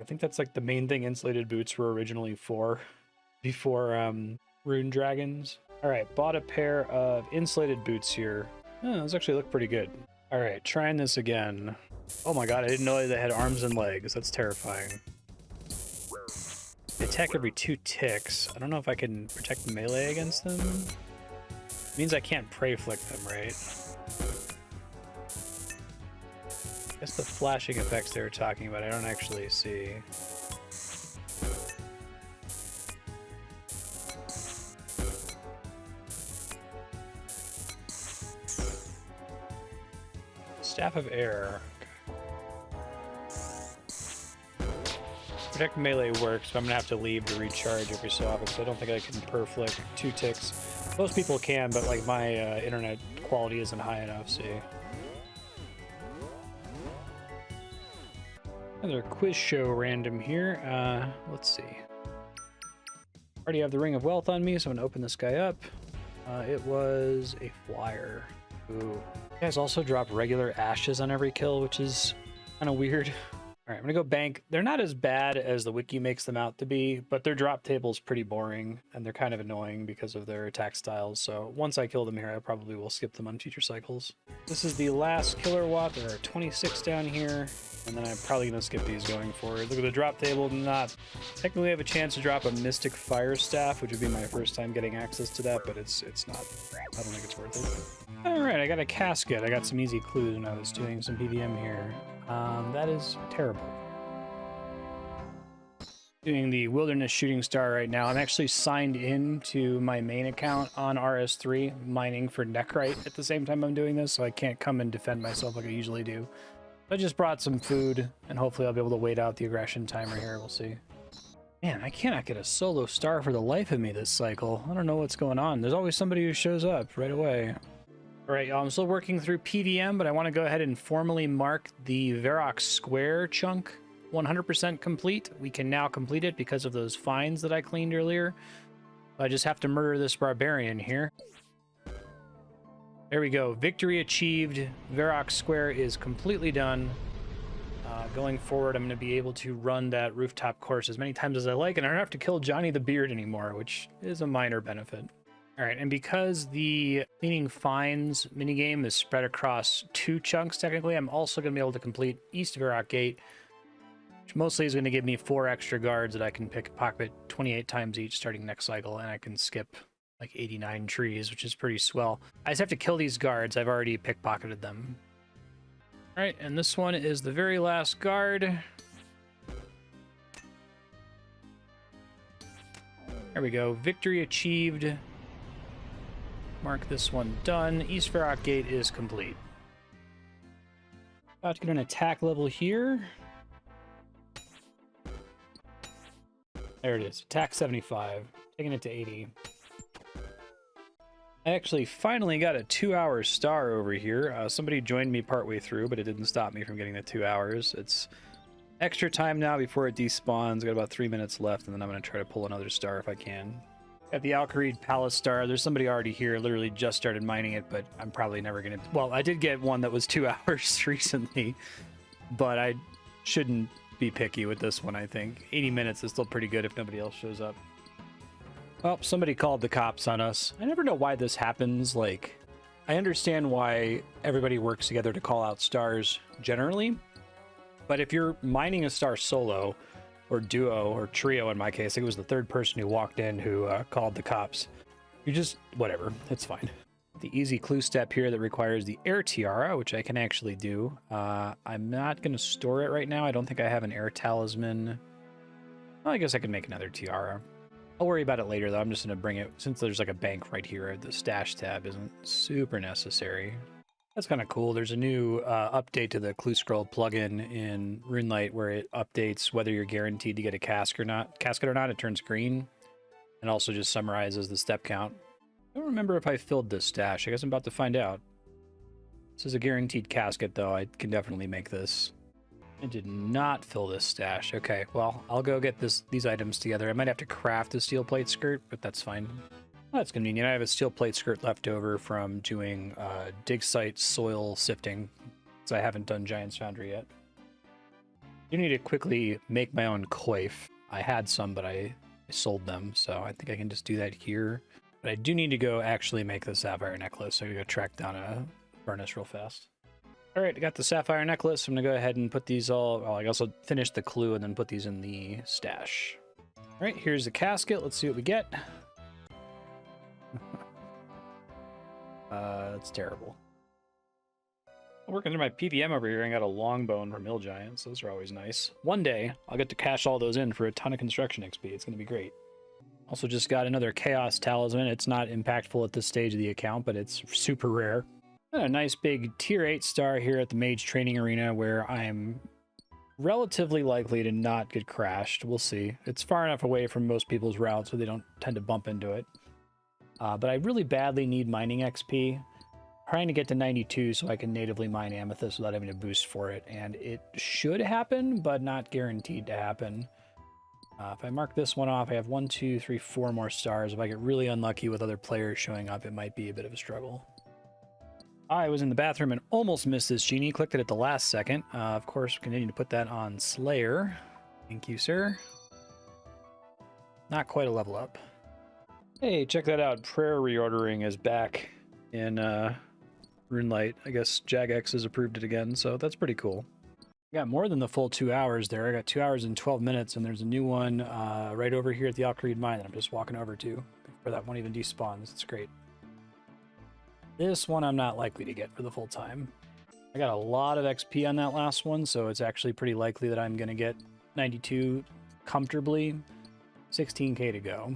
I think that's like the main thing insulated boots were originally for, before Rune Dragons. All right, bought a pair of insulated boots here. Oh, those actually look pretty good. All right, trying this again. Oh my god, I didn't know they had arms and legs. That's terrifying. They attack every 2 ticks. I don't know if I can protect melee against them. It means I can't prey flick them, right? I guess the flashing effects they were talking about, I don't actually see. Staff of Air. Protect melee works, but I'm gonna have to leave to recharge every so often, so I don't think I can per-flick 2 ticks. Most people can, but like my internet quality isn't high enough, see. Another quiz show random here. Let's see. Already have the Ring of Wealth on me, so I'm gonna open this guy up. It was a flyer. Ooh. You guys also drop regular ashes on every kill, which is kind of weird. All right, I'm gonna go bank. They're not as bad as the wiki makes them out to be, but their drop table's pretty boring, and they're kind of annoying because of their attack styles. So once I kill them here, I probably will skip them on future cycles. This is the last Killer Watt. There are 26 down here, and then I'm probably gonna skip these going forward. Look at the drop table. Not technically have a chance to drop a Mystic Fire Staff, which would be my first time getting access to that, but it's not. I don't think it's worth it. All right, I got a casket. I got some easy clues when I was doing some PVM here. That is terrible. Doing the Wilderness Shooting Star right now. I'm actually signed in to my main account on RS3, mining for Nechrite at the same time I'm doing this, so I can't come and defend myself like I usually do. I just brought some food, and hopefully I'll be able to wait out the aggression timer here. We'll see. Man, I cannot get a solo star for the life of me this cycle. I don't know what's going on. There's always somebody who shows up right away. All right, y'all, I'm still working through PVM, but I want to go ahead and formally mark the Reroll Square chunk 100% complete. We can now complete it because of those finds that I cleaned earlier. I just have to murder this barbarian here. There we go. Victory achieved. Reroll Square is completely done. Going forward, I'm going to be able to run that rooftop course as many times as I like, and I don't have to kill Johnny the Beard anymore, which is a minor benefit. All right, and because the cleaning finds minigame is spread across 2 chunks, technically, I'm also going to be able to complete East Reroll Gate, which mostly is going to give me 4 extra guards that I can pocket 28 times each starting next cycle, and I can skip like 89 trees, which is pretty swell. I just have to kill these guards. I've already pickpocketed them. All right, and this one is the very last guard. There we go. Victory achieved. Mark this one done. East Reroll Gate is complete. About to get an attack level here. There it is. Attack 75. Taking it to 80. I actually finally got a 2-hour star over here. Somebody joined me partway through, but it didn't stop me from getting the 2 hours. It's extra time now before it despawns. Got about 3 minutes left, and then I'm going to try to pull another star if I can. Got the Alcarid Palace star. There's somebody already here, literally just started mining it, but I'm probably never going to... Well, I did get one that was 2 hours recently, but I shouldn't be picky with this one, I think. 80 minutes is still pretty good if nobody else shows up. Well, somebody called the cops on us. I never know why this happens. Like, I understand why everybody works together to call out stars generally, but if you're mining a star solo, or duo, or trio in my case. I think it was the third person who walked in who called the cops. You just, whatever, it's fine. The easy clue step here that requires the air tiara, which I can actually do. I'm not going to store it right now. I don't think I have an air talisman. Well, I guess I can make another tiara. I'll worry about it later, though. I'm just going to bring it, since there's like a bank right here, the stash tab isn't super necessary. That's kind of cool. There's a new update to the clue scroll plugin in RuneLite where it updates whether you're guaranteed to get a casket or not. It turns green and also just summarizes the step count. I don't remember if I filled this stash. I guess I'm about to find out. This is a guaranteed casket, though. I can definitely make this. I did not fill this stash. Okay, well, I'll go get these items together. I might have to craft a steel plate skirt, but that's fine. Well, that's convenient. I have a steel plate skirt left over from doing dig site soil sifting, because I haven't done Giant's Foundry yet. I do need to quickly make my own coif. I had some, but I sold them, so I think I can just do that here. But I do need to go actually make the sapphire necklace, so I'm going to go track down a furnace real fast. All right, I got the sapphire necklace. I'm going to go ahead and put these all... Well, I guess I'll finish the clue and then put these in the stash. All right, here's the casket. Let's see what we get. That's terrible. I'm working through my PVM over here and got a long bone from Mill Giants. Those are always nice. One day, I'll get to cash all those in for a ton of construction XP. It's going to be great. Also just got another Chaos Talisman. It's not impactful at this stage of the account, but it's super rare. And a nice big tier 8 star here at the Mage Training Arena where I'm relatively likely to not get crashed. We'll see. It's far enough away from most people's routes so they don't tend to bump into it. But I really badly need mining XP. Trying to get to 92 so I can natively mine amethyst without having to boost for it. And it should happen, but not guaranteed to happen. If I mark this one off, I have 1, 2, 3, 4 more stars. If I get really unlucky with other players showing up, it might be a bit of a struggle. I was in the bathroom and almost missed this genie. Clicked it at the last second. Of course, continue to put that on Slayer. Thank you, sir. Not quite a level up. Hey, check that out. Prayer reordering is back in RuneLite. I guess Jagex has approved it again, so that's pretty cool. I got more than the full 2 hours there. I got 2 hours and 12 minutes, and there's a new one right over here at the Alcreed Mine that I'm just walking over to before that one even despawns. It's great. This one I'm not likely to get for the full time. I got a lot of XP on that last one, so it's actually pretty likely that I'm going to get 92 comfortably. 16k to go.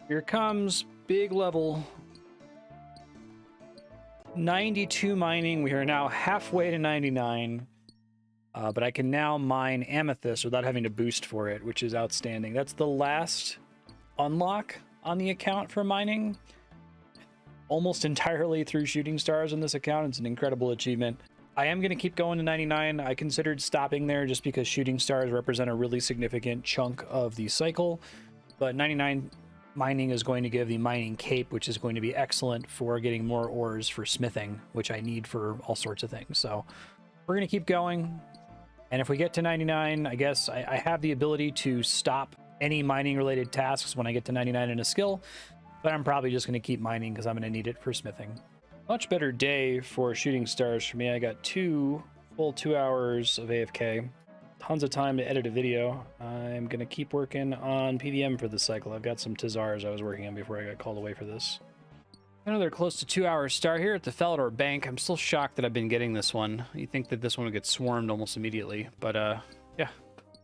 Here comes big level. 92 mining. We are now halfway to 99. But I can now mine amethyst without having to boost for it, which is outstanding. That's the last unlock on the account for mining. Almost entirely through shooting stars on this account. It's an incredible achievement. I am going to keep going to 99. I considered stopping there just because shooting stars represent a really significant chunk of the cycle. But 99 mining is going to give the mining cape, which is going to be excellent for getting more ores for smithing, which I need for all sorts of things. So we're going to keep going. And if we get to 99, I guess I have the ability to stop any mining related tasks when I get to 99 in a skill. But I'm probably just going to keep mining because I'm going to need it for smithing. Much better day for shooting stars for me. I got full 2 hours of AFK. Tons of time to edit a video. I'm going to keep working on PVM for this cycle. I've got some Tazars I was working on before I got called away for this. Another close to 2 hours star here at the Felidor Bank. I'm still shocked that I've been getting this one. You'd think that this one would get swarmed almost immediately. But yeah,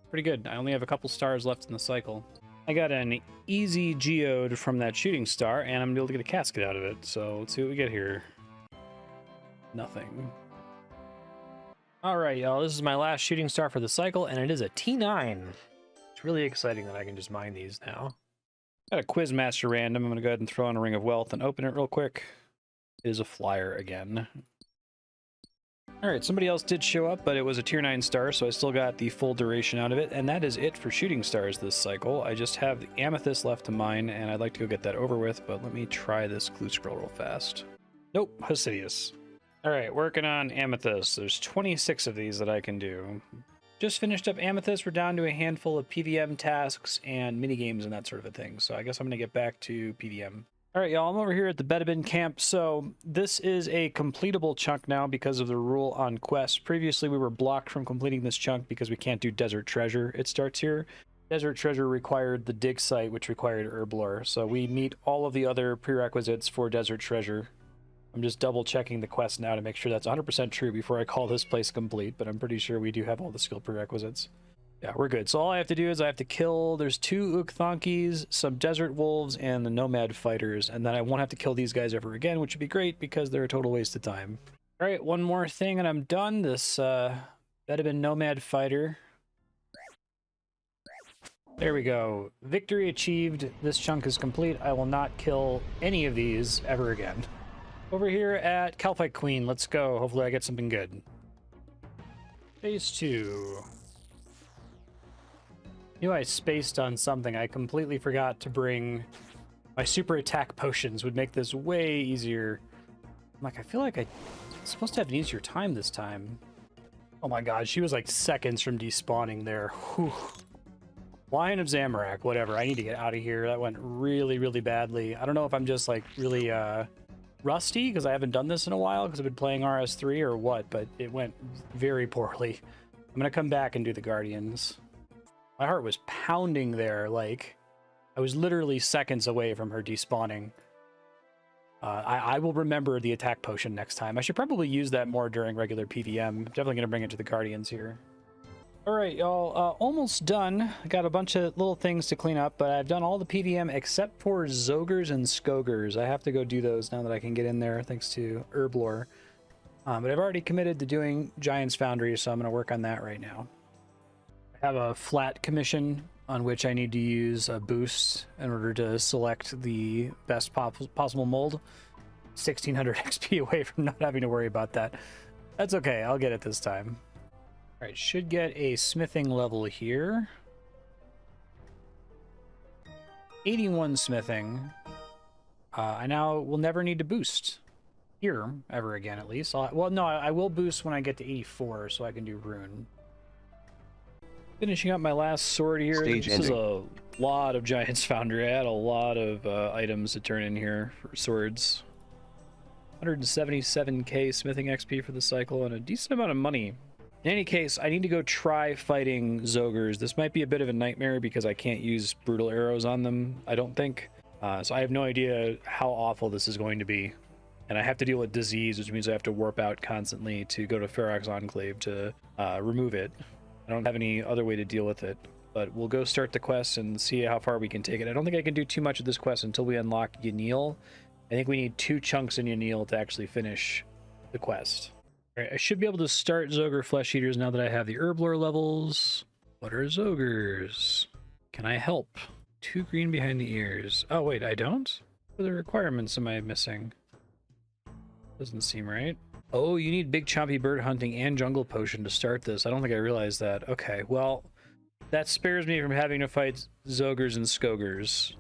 pretty good. I only have a couple stars left in the cycle. I got an easy geode from that shooting star, and I'm able to get a casket out of it. So let's see what we get here. Nothing. All right, y'all. This is my last shooting star for the cycle, and it is a T9. It's really exciting that I can just mine these now. Got a Quizmaster random. I'm going to go ahead and throw on a Ring of Wealth and open it real quick. It is a flyer again. All right, somebody else did show up, but it was a tier 9 star, so I still got the full duration out of it. And that is it for shooting stars this cycle. I just have the amethyst left to mine, and I'd like to go get that over with, but let me try this clue scroll real fast. Nope, Hasidius. All right, working on amethyst. There's 26 of these that I can do. Just finished up amethyst. We're down to a handful of PVM tasks and mini games and that sort of a thing. So I guess I'm going to get back to PVM. All right, y'all, I'm over here at the Bedabin camp. So this is a completable chunk now because of the rule on quests. Previously, we were blocked from completing this chunk because we can't do Desert Treasure. It starts here. Desert Treasure required the dig site, which required Herblore. So we meet all of the other prerequisites for Desert Treasure. I'm just double checking the quest now to make sure that's 100% true before I call this place complete, but I'm pretty sure we do have all the skill prerequisites. Yeah, we're good. So all I have to do is I have to kill, there's 2 Ukthonkis, some Desert Wolves, and the Nomad Fighters, and then I won't have to kill these guys ever again, which would be great because they're a total waste of time. All right, one more thing and I'm done. This Bedabin Nomad Fighter. There we go. Victory achieved. This chunk is complete. I will not kill any of these ever again. Over here at Calphite Queen, let's go. Hopefully I get something good. Phase 2. Knew I spaced on something. I completely forgot to bring my super attack potions. Would make this way easier. I'm like, I feel like I'm supposed to have an easier time this time. Oh my god, she was like seconds from despawning there. Whew. Lion of Zamorak, whatever. I need to get out of here. That went really, really badly. I don't know if I'm just like really rusty because I haven't done this in a while because I've been playing RS3 or what, but it went very poorly. I'm gonna come back and do the Guardians. My heart was pounding there, like I was literally seconds away from her despawning. I will remember the attack potion next time. I should probably use that more during regular PVM. I'm definitely going to bring it to the Guardians here. All right, y'all, almost done. I got a bunch of little things to clean up, but I've done all the PVM except for Zogres and Skogres. I have to go do those now that I can get in there, thanks to Herblore. But I've already committed to doing Giant's Foundry, so I'm going to work on that right now. I have a flat commission on which I need to use a boost in order to select the best possible mold. 1600 XP away from not having to worry about that. That's okay, I'll get it this time. All right, should get a smithing level here. 81 smithing. I now will never need to boost here ever again, at least. Well, no, I will boost when I get to 84, so I can do rune. Finishing up my last sword here. This is a lot of Giant's Foundry. I had a lot of items to turn in here for swords. 177k smithing XP for the cycle and a decent amount of money. In any case, I need to go try fighting Zogres. This might be a bit of a nightmare because I can't use brutal arrows on them, I don't think. So I have no idea how awful this is going to be. And I have to deal with disease, which means I have to warp out constantly to go to Ferox Enclave to remove it. I don't have any other way to deal with it, but we'll go start the quest and see how far we can take it. I don't think I can do too much of this quest until we unlock Yanil. I think we need 2 chunks in Yanil to actually finish the quest. All right, I should be able to start Zogre Flesh Eaters now that I have the Herblore levels. What are Zogres? Can I help? 2 green behind the ears. Oh wait, I don't? What are the requirements am I missing? Doesn't seem right. Oh, you need big chompy bird hunting and jungle potion to start this. I don't think I realized that. Okay, well, that spares me from having to fight Zogres and Skogres,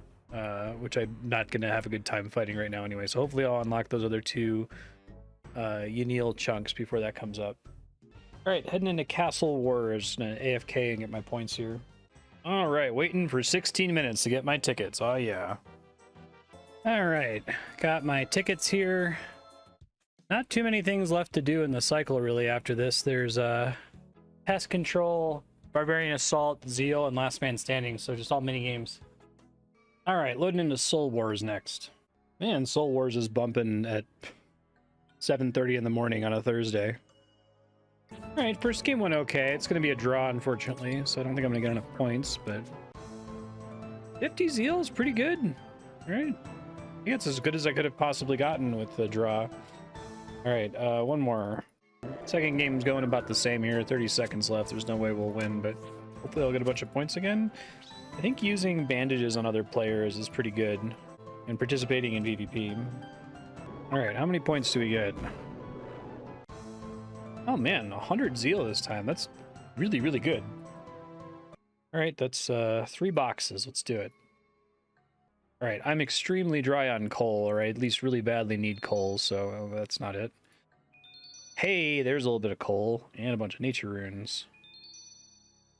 which I'm not going to have a good time fighting right now anyway. So hopefully I'll unlock those other 2 Yanil chunks before that comes up. All right, heading into Castle Wars. Gonna AFK and get my points here. All right, waiting for 16 minutes to get my tickets. Oh yeah. All right, got my tickets here. Not too many things left to do in the cycle, really, after this. There's Pest Control, Barbarian Assault, Zeal, and Last Man Standing, so just all mini-games. Alright, loading into Soul Wars next. Man, Soul Wars is bumping at 7:30 in the morning on a Thursday. Alright, first game went okay. It's going to be a draw, unfortunately, so I don't think I'm going to get enough points, but 50 Zeal is pretty good. Alright. I think it's as good as I could have possibly gotten with the draw. All right, one more. Second game's going about the same here. 30 seconds left. There's no way we'll win, but hopefully I'll get a bunch of points again. I think using bandages on other players is pretty good, and participating in PvP. All right, how many points do we get? Oh man, 100 Zeal this time. That's really, really good. All right, that's 3 boxes. Let's do it. All right, I'm extremely dry on coal, or I at least really badly need coal, so that's not it. Hey, there's a little bit of coal and a bunch of nature runes.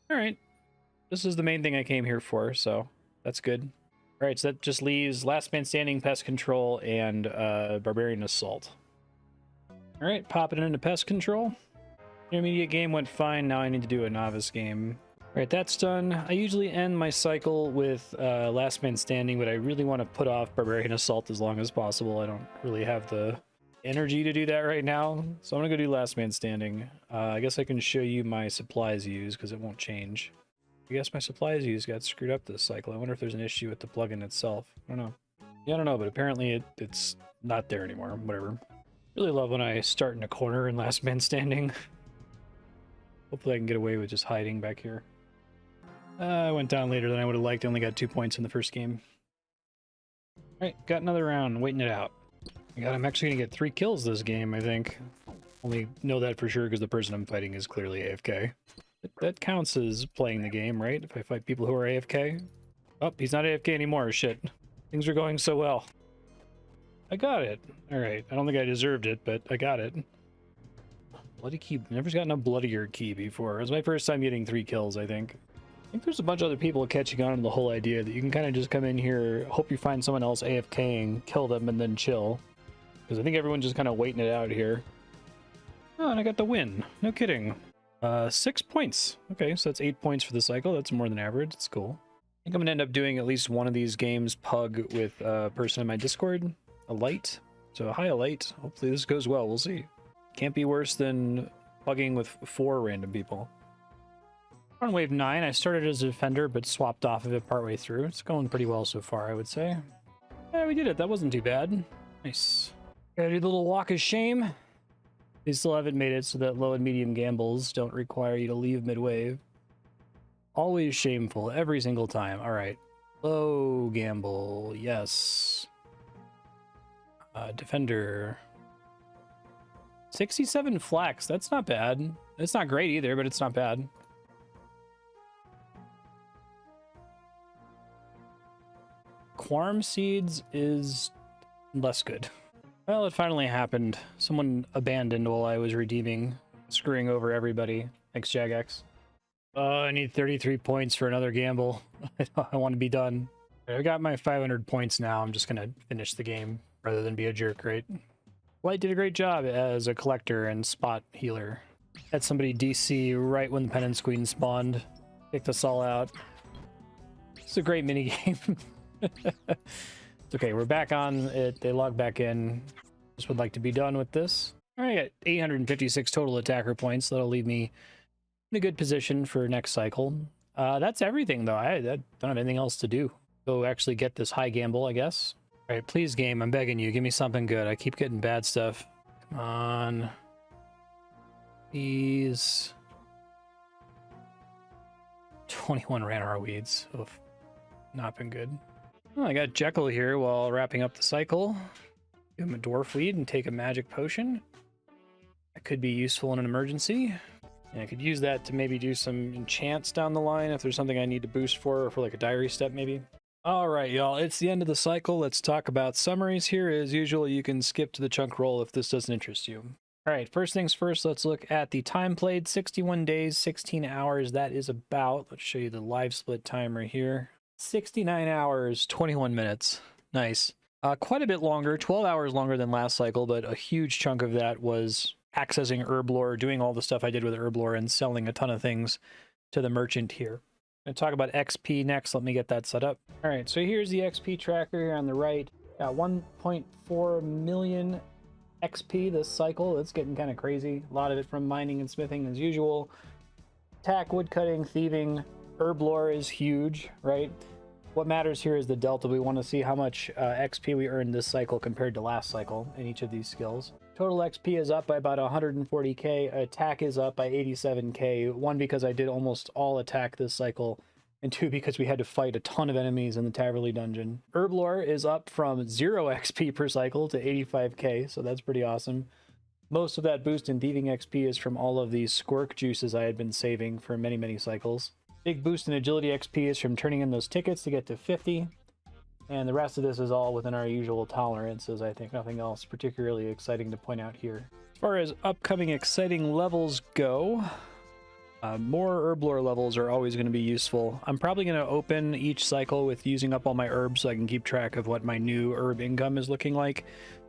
All right, this is the main thing I came here for, so that's good. All right, so that just leaves Last Man Standing, Pest Control, and Barbarian Assault. All right, popping into Pest Control. Intermediate game went fine. Now I need to do a Novice game. All right, that's done. I usually end my cycle with Last Man Standing, but I really want to put off Barbarian Assault as long as possible. I don't really have the energy to do that right now, so I'm gonna go do Last Man Standing. I guess I can show you my supplies used because it won't change. I guess my supplies used got screwed up this cycle. I wonder if there's an issue with the plugin itself. I don't know. Yeah, I don't know, but apparently it's not there anymore. Whatever. Really love when I start in a corner in Last Man Standing. Hopefully I can get away with just hiding back here. I went down later than I would have liked. I only got 2 points in the first game. Alright, got another round, waiting it out. God, I'm actually going to get 3 kills this game, I think. Only know that for sure because the person I'm fighting is clearly AFK. That counts as playing the game, right? If I fight people who are AFK. Oh, he's not AFK anymore, shit. Things are going so well. I got it. Alright, I don't think I deserved it, but I got it. Bloody key. Never gotten a bloodier key before. It was my first time getting 3 kills, I think. I think there's a bunch of other people catching on to the whole idea that you can kind of just come in here, hope you find someone else AFKing, kill them, and then chill. Because I think everyone's just kind of waiting it out here. Oh, and I got the win. No kidding. 6 points. Okay, so that's 8 points for the cycle. That's more than average. It's cool. I think I'm going to end up doing at least one of these games pug with a person in my Discord. A light. So hi, a light. Hopefully this goes well. We'll see. Can't be worse than pugging with 4 random people. On wave 9, I started as a defender, but swapped off of it partway through. It's going pretty well so far, I would say. Yeah, we did it. That wasn't too bad. Nice. Gotta do the little walk of shame. They still haven't made it so that low and medium gambles don't require you to leave mid-wave. Always shameful, every single time. All right. Low gamble, yes. Defender. 67 flax, that's not bad. It's not great either, but it's not bad. Quarm seeds is less good. Well, it finally happened. Someone abandoned while I was redeeming, screwing over everybody. Thanks, Jagex. I need 33 points for another gamble. I want to be done. I got my 500 points now. I'm just gonna finish the game rather than be a jerk, right? Light did a great job as a collector and spot healer. Had somebody DC right when the Penance Queen spawned. Kicked us all out. It's a great minigame. It's okay, we're back on it. They log back in. Just would like to be done with this. All right, I got 856 total attacker points. That'll leave me in a good position for next cycle. That's everything, though. I don't have anything else to do. Go actually get this high gamble, I guess. All right, please, game. I'm begging you. Give me something good. I keep getting bad stuff. Come on. Please. 21 Ranarr weeds. Oof. Not been good. Oh, I got Jekyll here while wrapping up the cycle. Give him a dwarf weed and take a magic potion. That could be useful in an emergency. And I could use that to maybe do some enchants down the line if there's something I need to boost for, or for like a diary step maybe. All right, y'all, it's the end of the cycle. Let's talk about summaries here. As usual, you can skip to the chunk roll if this doesn't interest you. All right, first things first, let's look at the time played. 61 days, 16 hours. That is about, let's show you the live split timer here. 69 hours, 21 minutes. Nice. Quite a bit longer, 12 hours longer than last cycle, but a huge chunk of that was accessing Herblore, doing all the stuff I did with Herblore, and selling a ton of things to the merchant here. I'm going to talk about XP next. Let me get that set up. All right, so here's the XP tracker here on the right. Got 1.4 million XP this cycle. That's getting kind of crazy. A lot of it from mining and smithing as usual. Attack, woodcutting, thieving. Herblore is huge, right? What matters here is the delta. We want to see how much XP we earned this cycle compared to last cycle in each of these skills. Total XP is up by about 140k. Attack is up by 87k. One, because I did almost all attack this cycle, and two, because we had to fight a ton of enemies in the Taverley dungeon. Herblore is up from 0 XP per cycle to 85k, so that's pretty awesome. Most of that boost in thieving XP is from all of these squirk juices I had been saving for many, many cycles. Big boost in agility XP is from turning in those tickets to get to 50. And the rest of this is all within our usual tolerances, I think. Nothing else particularly exciting to point out here. As far as upcoming exciting levels go, More herb lore levels are always going to be useful. I'm probably going to open each cycle with using up all my herbs so I can keep track of what my new herb income is looking like.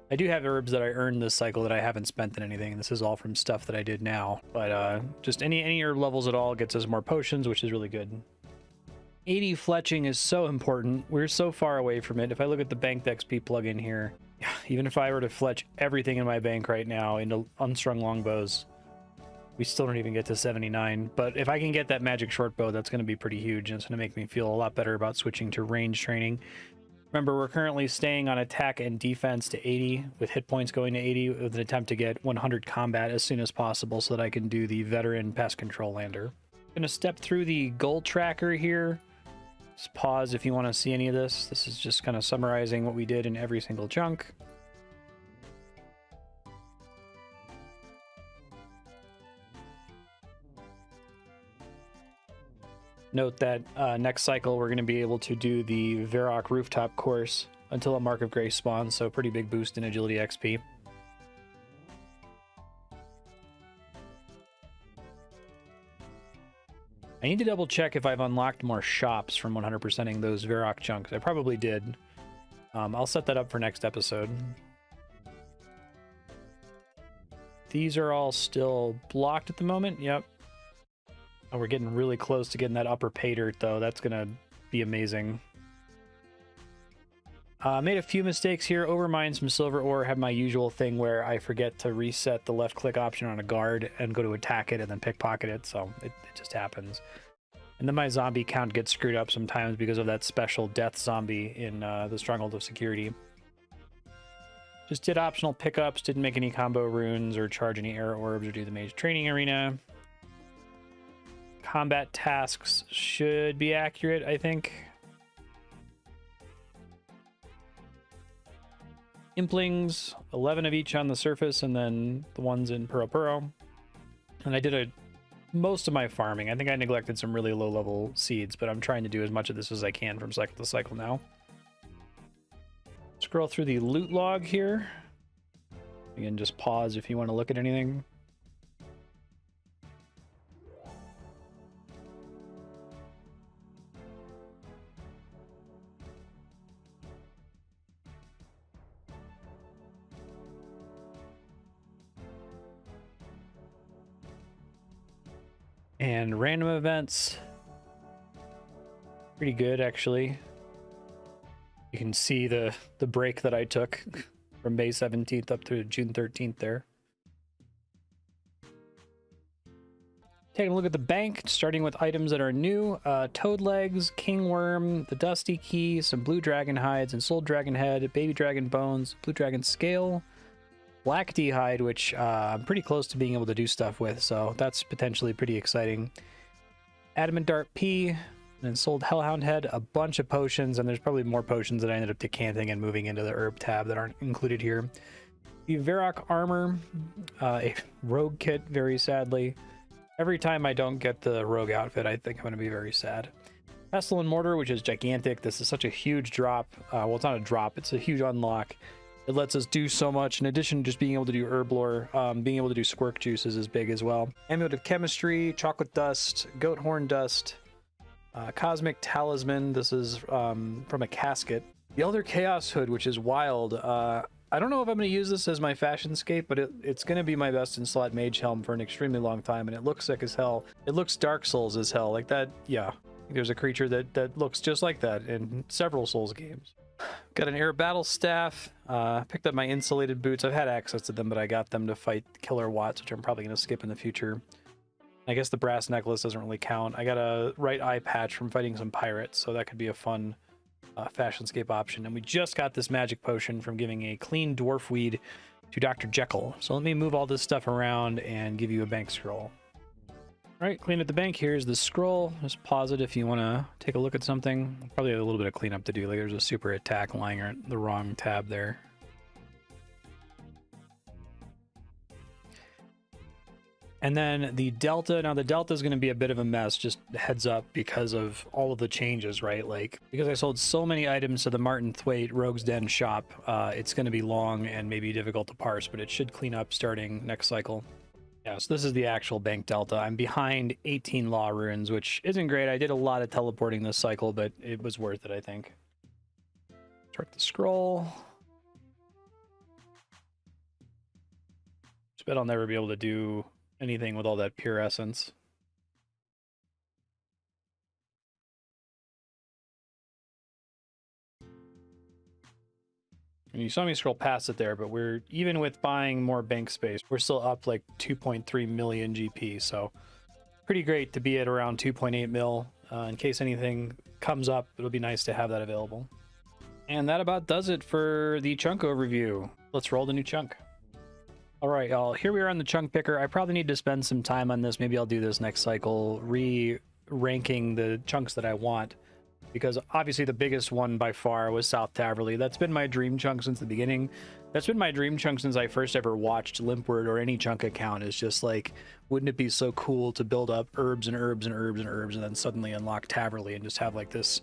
I do have herbs that I earned this cycle that I haven't spent in anything. This is all from stuff that I did now. But just any herb levels at all gets us more potions, which is really good. 80 fletching is so important. We're so far away from it. If I look at the banked XP plugin here, even if I were to fletch everything in my bank right now into unstrung longbows, we still don't even get to 79. But if I can get that magic short bow, that's going to be pretty huge. And it's going to make me feel a lot better about switching to range training. Remember, we're currently staying on attack and defense to 80, with hit points going to 80, with an attempt to get 100 combat as soon as possible so that I can do the veteran pest control lander. I'm going to step through the goal tracker here. Just pause if you want to see any of this. This is just kind of summarizing what we did in every single chunk. Note that next cycle we're going to be able to do the Varrock rooftop course until a Mark of Grace spawns, so pretty big boost in agility XP. I need to double check if I've unlocked more shops from 100%ing those Varrock chunks. I probably did. I'll set that up for next episode. These are all still blocked at the moment. Yep. Oh, we're getting really close to getting that upper pay dirt, though. That's going to be amazing. Made a few mistakes here. Overmined some silver ore. Had my usual thing where I forget to reset the left click option on a guard and go to attack it and then pickpocket it. So it just happens. And then my zombie count gets screwed up sometimes because of that special death zombie in the Stronghold of Security. Just did optional pickups. Didn't make any combo runes or charge any air orbs or do the mage training arena. Combat tasks should be accurate, I think. Implings, 11 of each on the surface, and then the ones in Puro. And I did most of my farming. I think I neglected some really low-level seeds, but I'm trying to do as much of this as I can from cycle to cycle now. Scroll through the loot log here. Again, just pause if you want to look at anything. And random events, pretty good actually. You can see the break that I took from May 17th up to June 13th there. Taking a look at the bank, starting with items that are new. Toad legs, king worm, the dusty key, some blue dragon hides and soul dragon head, baby dragon bones, blue dragon scale, black D-hide, which I'm pretty close to being able to do stuff with, so that's potentially pretty exciting. Adamant Dart P, and sold Hellhound Head, a bunch of potions, and there's probably more potions that I ended up decanting and moving into the herb tab that aren't included here. The Varrock Armor, a rogue kit, very sadly. Every time I don't get the rogue outfit, I think I'm going to be very sad. Pestle and Mortar, which is gigantic. This is such a huge drop. Well, it's not a drop, it's a huge unlock. It lets us do so much. In addition to just being able to do herb lore, being able to do squirk juices is big as well. Amulet of Chemistry, Chocolate Dust, Goat Horn Dust, Cosmic Talisman. This is from a casket. The Elder Chaos Hood, which is wild. I don't know if I'm going to use this as my fashion scape, but it's going to be my best in slot mage helm for an extremely long time, and it looks sick as hell. It looks Dark Souls as hell. Like that, yeah. There's a creature that looks just like that in several Souls games. Got an air battle staff. Picked up my insulated boots. I've had access to them, but I got them to fight killer watts, which I'm probably going to skip in the future. I guess the brass necklace doesn't really count. I got a right eye patch from fighting some pirates, so that could be a fun fashionscape option. And we just got this magic potion from giving a clean dwarf weed to Dr. Jekyll. So let me move all this stuff around and give you a bank scroll. All right, clean at the bank. Here's the scroll. Just pause it if you want to take a look at something. Probably a little bit of cleanup to do. Like there's a super attack lying on the wrong tab there. And then the Delta. Now the Delta is going to be a bit of a mess, just heads up, because of all of the changes, right? Like, because I sold so many items to the Martin Thwaite Rogue's Den shop, it's going to be long and maybe difficult to parse, but it should clean up starting next cycle. Yeah, Yeah, so this is the actual bank delta. I'm behind 18 law runes, which isn't great. I did a lot of teleporting this cycle, but it was worth it, I think. Start the scroll. Just bet I'll never be able to do anything with all that pure essence. And you saw me scroll past it there, but we're, even with buying more bank space, we're still up like 2.3 million GP. So pretty great to be at around 2.8 mil. In case anything comes up, it'll be nice to have that available. And that about does it for the chunk overview. Let's roll the new chunk. All right, y'all, here we are on the chunk picker. I probably need to spend some time on this. Maybe I'll do this next cycle, re-ranking the chunks that I want. Because obviously the biggest one by far was South Taverley. That's been my dream chunk since the beginning. That's been my dream chunk since I first ever watched Limpward or any chunk account. Is just like, wouldn't it be so cool to build up herbs and herbs and herbs and herbs and then suddenly unlock Taverley and just have like this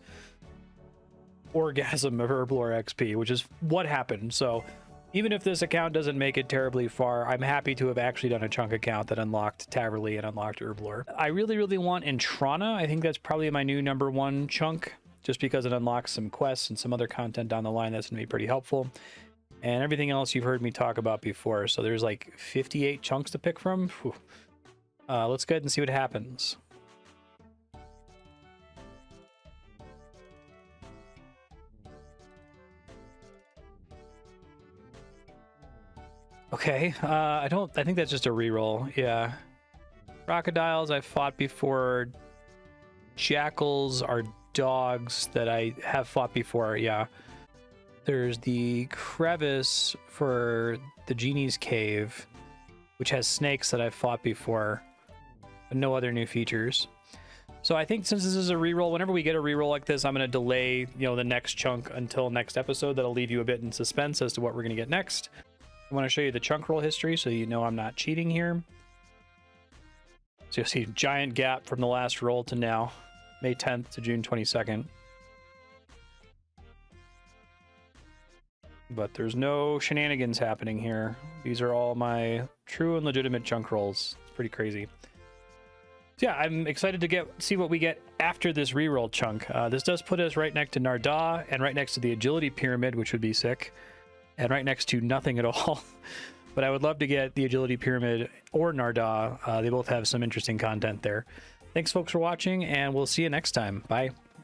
orgasm of herblore XP, which is what happened. So even if this account doesn't make it terribly far, I'm happy to have actually done a chunk account that unlocked Taverley and unlocked herblore. I really, really want Entrana. I think that's probably my new #1 chunk, just because it unlocks some quests and some other content down the line that's going to be pretty helpful. And everything else you've heard me talk about before. So there's like 58 chunks to pick from. Let's go ahead and see what happens. Okay, I think that's just a reroll. Yeah. Crocodiles I've fought before. Jackals are dogs that I have fought before, yeah. There's the crevice for the Genie's Cave, which has snakes that I've fought before, but no other new features. So I think since this is a reroll, whenever we get a reroll like this, I'm going to delay, the next chunk until next episode. That'll leave you a bit in suspense as to what we're going to get next. I want to show you the chunk roll history so you know I'm not cheating here. So you'll see a giant gap from the last roll to now, May 10th to June 22nd. But there's no shenanigans happening here. These are all my true and legitimate chunk rolls. It's pretty crazy. So yeah, I'm excited to see what we get after this reroll chunk. This does put us right next to Narda and right next to the agility pyramid, which would be sick. And right next to nothing at all. But I would love to get the agility pyramid or Narda. They both have some interesting content there. Thanks folks for watching, and we'll see you next time. Bye.